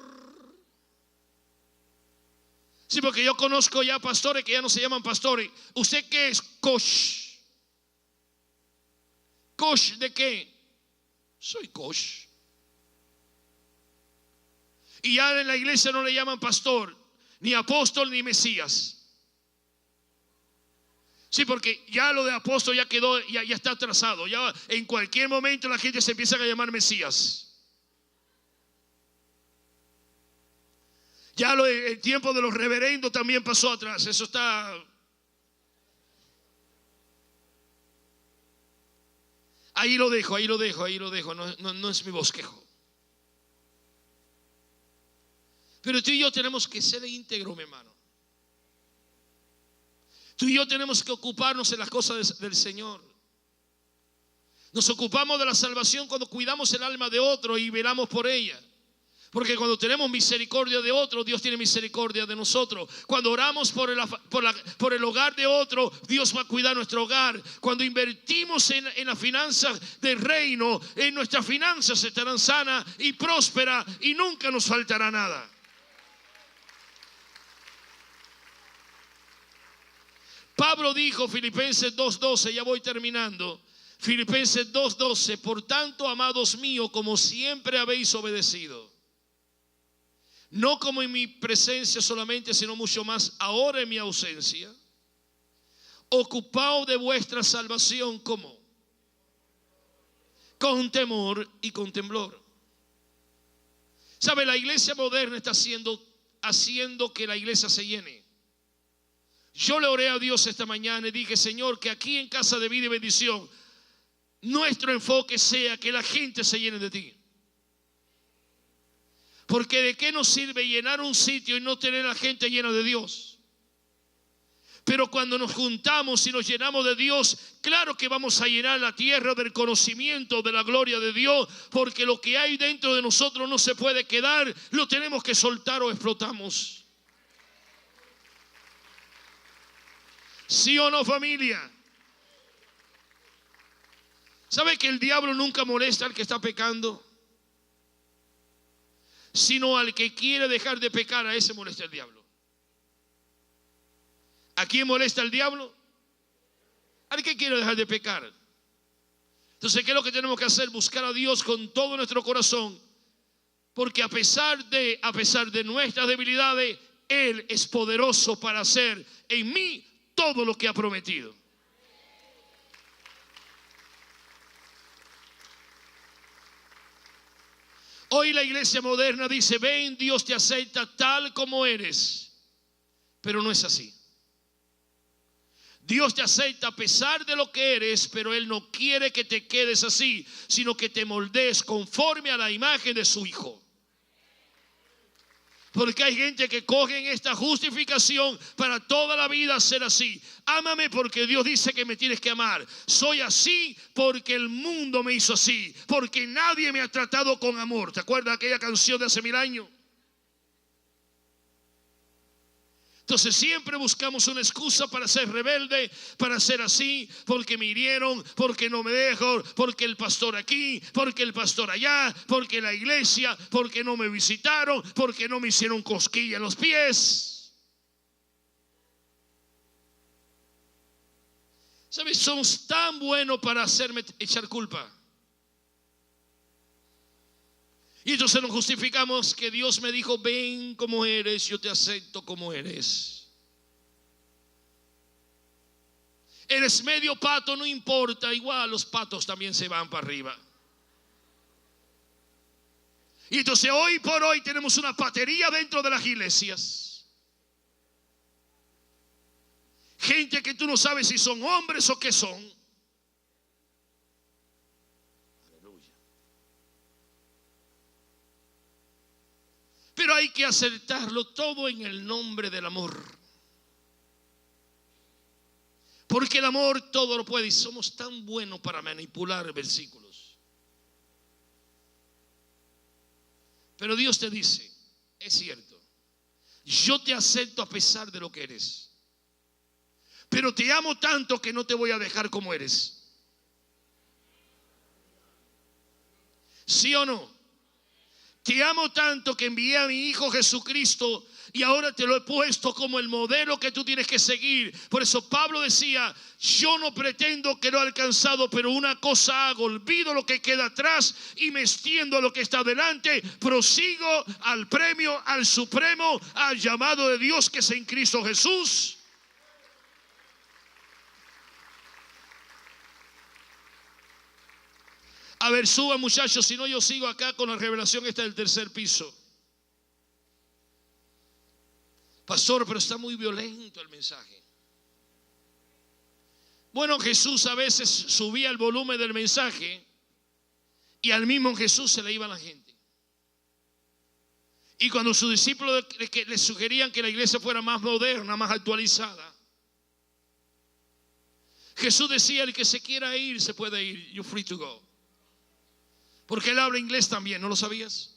Sí, porque yo conozco ya pastores que ya no se llaman pastores. ¿Usted qué es coach? ¿Coach de qué? Soy coach. Y ya en la iglesia no le llaman pastor, ni apóstol, ni Mesías. Sí, porque ya lo de apóstol ya quedó, ya está atrasado. Ya en cualquier momento la gente se empieza a llamar Mesías. Ya el tiempo de los reverendos también pasó atrás. Eso está... Ahí lo dejo. No es mi bosquejo. Pero tú y yo tenemos que ser íntegros, mi hermano. Tú y yo tenemos que ocuparnos en las cosas del Señor. Nos ocupamos de la salvación cuando cuidamos el alma de otro y velamos por ella. Porque cuando tenemos misericordia de otro, Dios tiene misericordia de nosotros. Cuando oramos por el hogar de otro, Dios va a cuidar nuestro hogar. Cuando invertimos en las finanzas del reino, en nuestras finanzas estarán sanas y prósperas y nunca nos faltará nada. Pablo dijo, Filipenses 2:12, ya voy terminando. Filipenses 2:12, por tanto, amados míos, como siempre habéis obedecido, no como en mi presencia solamente, sino mucho más ahora en mi ausencia, ocupaos de vuestra salvación como con temor y con temblor. ¿Sabe? La iglesia moderna está haciendo que la iglesia se llene. Yo le oré a Dios esta mañana y dije, Señor, que aquí en Casa de Vida y Bendición nuestro enfoque sea que la gente se llene de ti. Porque de qué nos sirve llenar un sitio y no tener a la gente llena de Dios. Pero cuando nos juntamos y nos llenamos de Dios, claro que vamos a llenar la tierra del conocimiento de la gloria de Dios, porque lo que hay dentro de nosotros no se puede quedar, lo tenemos que soltar o explotamos. ¿Sí o no, familia? ¿Sabe que el diablo nunca molesta al que está pecando? Sino al que quiere dejar de pecar, a ese molesta el diablo. ¿A quién molesta el diablo? Al que quiere dejar de pecar. Entonces, ¿qué es lo que tenemos que hacer? Buscar a Dios con todo nuestro corazón. Porque a pesar de nuestras debilidades, Él es poderoso para hacer en mí todo lo que ha prometido. Hoy la iglesia moderna dice, ven, Dios te acepta tal como eres. Pero no es así. Dios te acepta a pesar de lo que eres, pero Él no quiere que te quedes así, sino que te moldees conforme a la imagen de su Hijo. Porque hay gente que coge en esta justificación para toda la vida ser así. Ámame porque Dios dice que me tienes que amar. Soy así porque el mundo me hizo así. Porque nadie me ha tratado con amor. ¿Te acuerdas de aquella canción de hace 1000 años? Entonces siempre buscamos una excusa para ser rebelde, para ser así, porque me hirieron, porque no me dejo, porque el pastor aquí, porque el pastor allá, porque la iglesia, porque no me visitaron, porque no me hicieron cosquilla en los pies. ¿Sabes? Somos tan buenos para hacerme echar culpa. Y entonces nos justificamos que Dios me dijo, ven como eres, yo te acepto como eres. Eres medio pato, no importa, igual los patos también se van para arriba. Y entonces hoy por hoy tenemos una patería dentro de las iglesias. Gente que tú no sabes si son hombres o qué son. Pero hay que aceptarlo todo en el nombre del amor. Porque el amor todo lo puede. Y somos tan buenos para manipular versículos. Pero Dios te dice, es cierto, yo te acepto a pesar de lo que eres. Pero te amo tanto que no te voy a dejar como eres. ¿Sí o no? Te amo tanto que envié a mi Hijo Jesucristo y ahora te lo he puesto como el modelo que tú tienes que seguir. Por eso Pablo decía, yo no pretendo que lo he alcanzado, pero una cosa hago, olvido lo que queda atrás y me extiendo a lo que está delante, prosigo al premio, al supremo, al llamado de Dios que es en Cristo Jesús. A ver, suban muchachos, si no yo sigo acá con la revelación esta del tercer piso. Pastor, pero está muy violento el mensaje. Bueno, Jesús a veces subía el volumen del mensaje y al mismo Jesús se le iba a la gente. Y cuando sus discípulos le sugerían que la iglesia fuera más moderna, más actualizada, Jesús decía, el que se quiera ir, se puede ir. You're free to go. Porque él habla inglés también, ¿no lo sabías?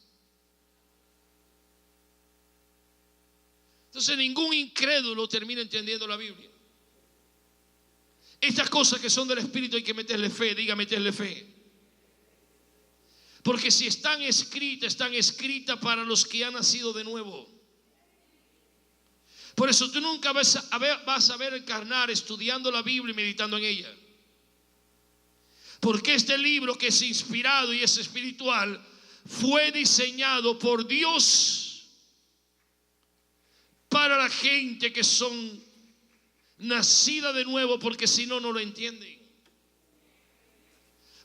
Entonces ningún incrédulo termina entendiendo la Biblia. Estas cosas que son del Espíritu hay que meterle fe, diga meterle fe. Porque si están escritas para los que han nacido de nuevo. Por eso tú nunca vas a ver encarnar estudiando la Biblia y meditando en ella. Porque este libro, que es inspirado y es espiritual, fue diseñado por Dios para la gente que son nacida de nuevo, porque si no, no lo entienden.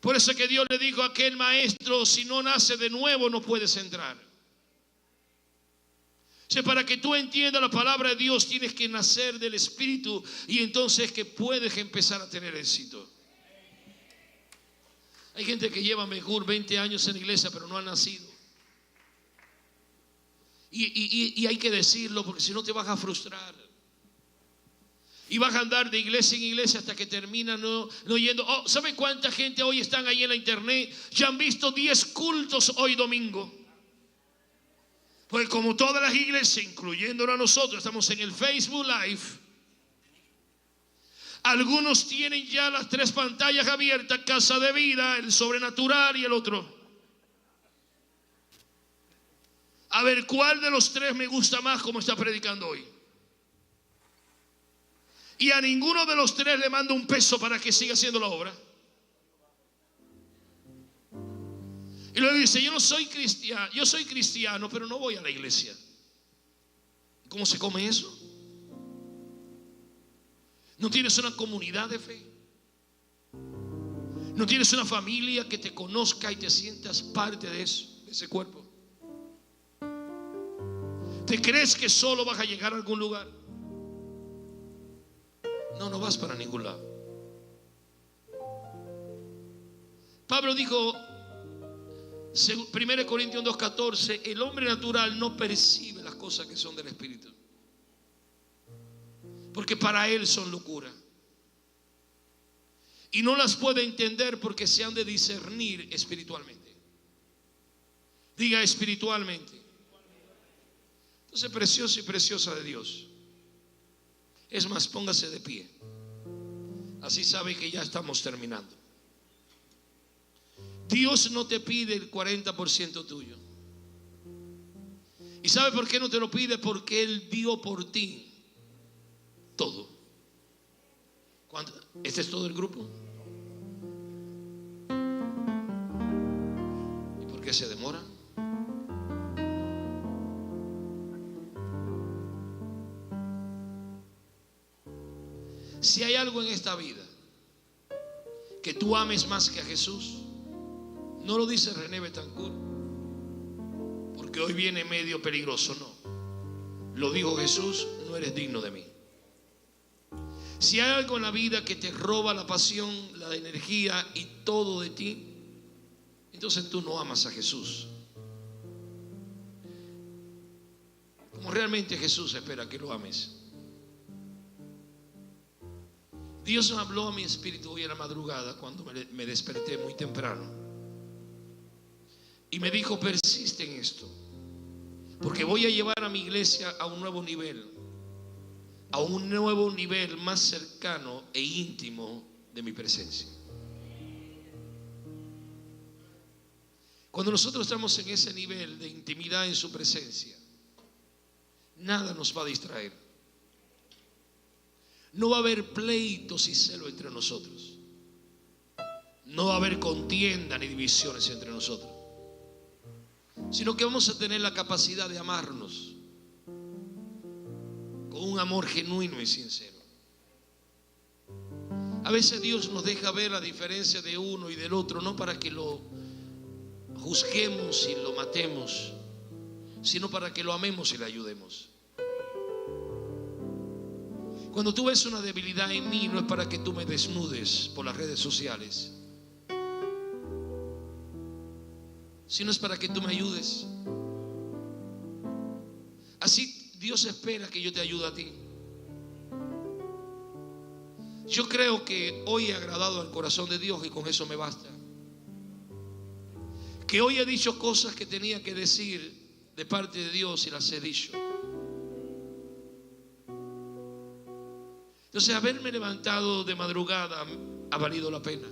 Por eso que Dios le dijo a aquel maestro, si no nace de nuevo no puedes entrar. O sea, para que tú entiendas la palabra de Dios tienes que nacer del Espíritu, y entonces que puedes empezar a tener éxito. Hay gente que lleva mejor 20 años en la iglesia pero no ha nacido. Y hay que decirlo, porque si no te vas a frustrar. Y vas a andar de iglesia en iglesia hasta que termina no yendo. Oh, ¿sabe cuánta gente hoy están ahí en la internet? Ya han visto 10 cultos hoy domingo. Porque como todas las iglesias, incluyéndonos a nosotros, estamos en el Facebook Live. Algunos tienen ya las 3 pantallas abiertas: Casa de Vida, el Sobrenatural y el otro. A ver, ¿cuál de los 3 me gusta más como está predicando hoy? Y a ninguno de los 3 le mando un peso para que siga haciendo la obra. Y luego dice, yo soy cristiano, pero no voy a la iglesia. ¿Cómo se come eso? No tienes una comunidad de fe. No tienes una familia que te conozca y te sientas parte de eso, de ese cuerpo. ¿Te crees que solo vas a llegar a algún lugar? No vas para ningún lado. Pablo dijo, 1 Corintios 2:14, el hombre natural no percibe las cosas que son del Espíritu, porque para él son locura, y no las puede entender porque se han de discernir espiritualmente. Diga espiritualmente. Entonces, precioso y preciosa de Dios. Es más, póngase de pie. Así sabe que ya estamos terminando. Dios no te pide el 40% tuyo. ¿Y sabe por qué no te lo pide? Porque Él dio por ti todo. ¿Cuánto? ¿Este es todo el grupo? ¿Y por qué se demora? Si hay algo en esta vida que tú ames más que a Jesús, no lo dice René Betancourt porque hoy viene medio peligroso, no. Lo dijo Jesús, no eres digno de mí. Si hay algo en la vida que te roba la pasión, la energía y todo de ti, entonces tú no amas a Jesús. como realmente Jesús espera que lo ames. Dios me habló a mi espíritu hoy en la madrugada cuando me desperté muy temprano y me dijo: persiste en esto, porque voy a llevar a mi iglesia a un nuevo nivel, más cercano e íntimo de mi presencia. Cuando nosotros estamos en ese nivel de intimidad en su presencia, nada nos va a distraer. No va a haber pleitos y celo entre nosotros. No va a haber contienda ni divisiones entre nosotros, sino que vamos a tener la capacidad de amarnos con un amor genuino y sincero. A veces Dios nos deja ver la diferencia de uno y del otro, no para que lo juzguemos y lo matemos, sino para que lo amemos y le ayudemos. Cuando tú ves una debilidad en mí, no es para que tú me desnudes por las redes sociales, sino es para que tú me ayudes. Así Dios espera que yo te ayude a ti. Yo creo que hoy he agradado al corazón de Dios y con eso me basta. Que hoy he dicho cosas que tenía que decir de parte de Dios y las he dicho. Entonces, haberme levantado de madrugada ha valido la pena,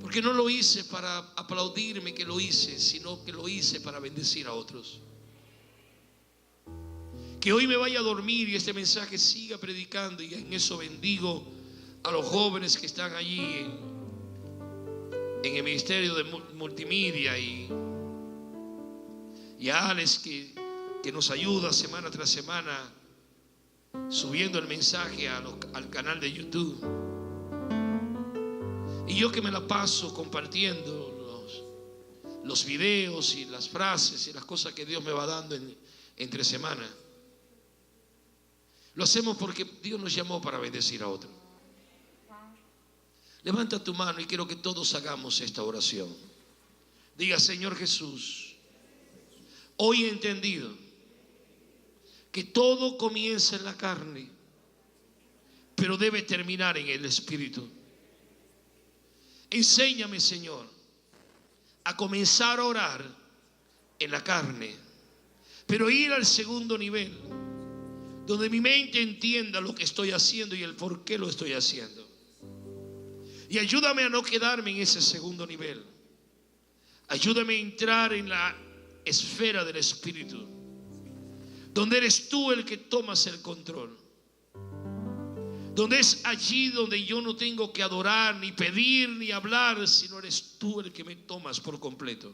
porque no lo hice para aplaudirme que lo hice, sino que lo hice para bendecir a otros. Que hoy me vaya a dormir y este mensaje siga predicando, y en eso bendigo a los jóvenes que están allí en el ministerio de multimedia, y a Alex que nos ayuda semana tras semana subiendo el mensaje al canal de YouTube, y yo que me la paso compartiendo los videos y las frases y las cosas que Dios me va dando entre semana. Lo hacemos porque Dios nos llamó para bendecir a otros. Levanta tu mano y quiero que todos hagamos esta oración. Diga: Señor Jesús, hoy he entendido que todo comienza en la carne, pero debe terminar en el Espíritu. Enséñame, Señor, a comenzar a orar en la carne, pero ir al segundo nivel, donde mi mente entienda lo que estoy haciendo y el por qué lo estoy haciendo. Y ayúdame a no quedarme en ese segundo nivel. Ayúdame a entrar en la esfera del Espíritu, donde eres tú el que tomas el control, donde es allí donde yo no tengo que adorar, ni pedir, ni hablar, sino eres tú el que me tomas por completo.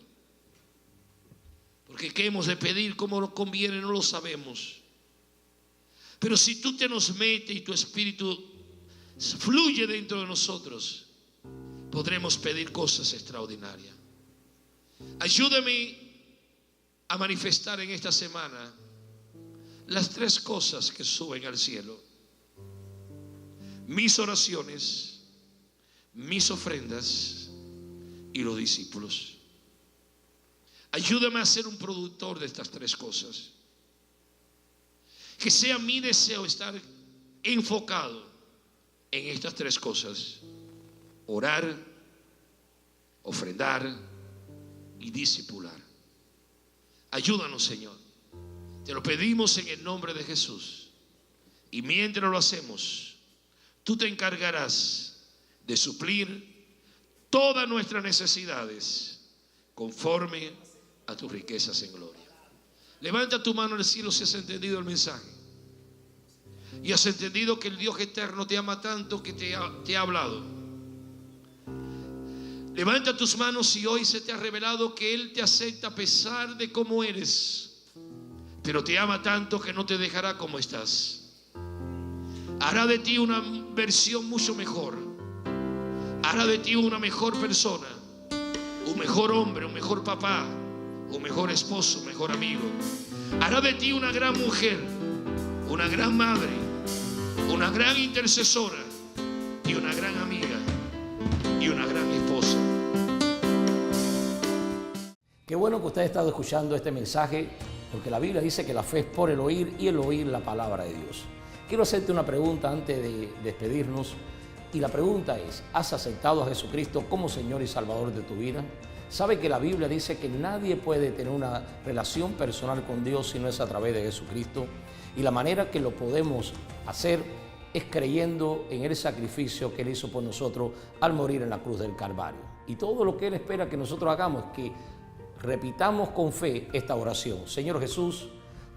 Porque qué hemos de pedir, cómo conviene, no lo sabemos. Pero si tú te nos metes y tu Espíritu fluye dentro de nosotros, podremos pedir cosas extraordinarias. Ayúdame a manifestar en esta semana las 3 cosas que suben al cielo: mis oraciones, mis ofrendas y los discípulos. Ayúdame a ser un productor de estas 3 cosas. Que sea mi deseo estar enfocado en estas 3 cosas: orar, ofrendar y discipular. Ayúdanos, Señor. Te lo pedimos en el nombre de Jesús. Y mientras lo hacemos, tú te encargarás de suplir todas nuestras necesidades conforme a tus riquezas en gloria. Levanta tu mano al cielo si has entendido el mensaje y has entendido que el Dios eterno te ama tanto que te ha hablado. Levanta tus manos si hoy se te ha revelado que Él te acepta a pesar de cómo eres, pero te ama tanto que no te dejará como estás. Hará de ti una versión mucho mejor. Hará de ti una mejor persona, un mejor hombre, un mejor papá, un mejor esposo, un mejor amigo. Hará de ti una gran mujer, una gran madre, una gran intercesora y una gran amiga y una gran esposa.
Qué bueno que usted ha estado escuchando este mensaje porque la Biblia dice que la fe es por el oír y el oír la palabra de Dios. Quiero hacerte una pregunta antes de despedirnos, y la pregunta es: ¿has aceptado a Jesucristo como Señor y Salvador de tu vida? ¿Sabe que la Biblia dice que nadie puede tener una relación personal con Dios si no es a través de Jesucristo? Y la manera que lo podemos hacer es creyendo en el sacrificio que Él hizo por nosotros al morir en la cruz del Calvario. Y todo lo que Él espera que nosotros hagamos es que repitamos con fe esta oración: Señor Jesús,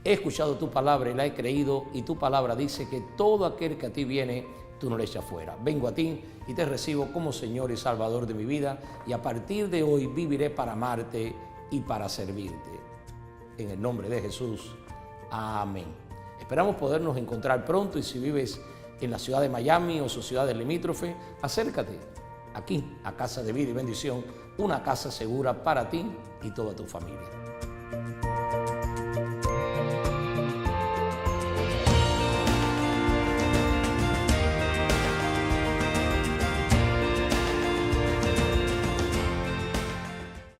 he escuchado tu palabra y la he creído, y tu palabra dice que todo aquel que a ti viene, tú no le echas fuera. Vengo a ti y te recibo como Señor y Salvador de mi vida, y a partir de hoy viviré para amarte y para servirte. En el nombre de Jesús, amén. Esperamos podernos encontrar pronto, y si vives en la ciudad de Miami o sus ciudades limítrofes, acércate aquí a Casa de Vida y Bendición, una casa segura para ti y toda tu familia.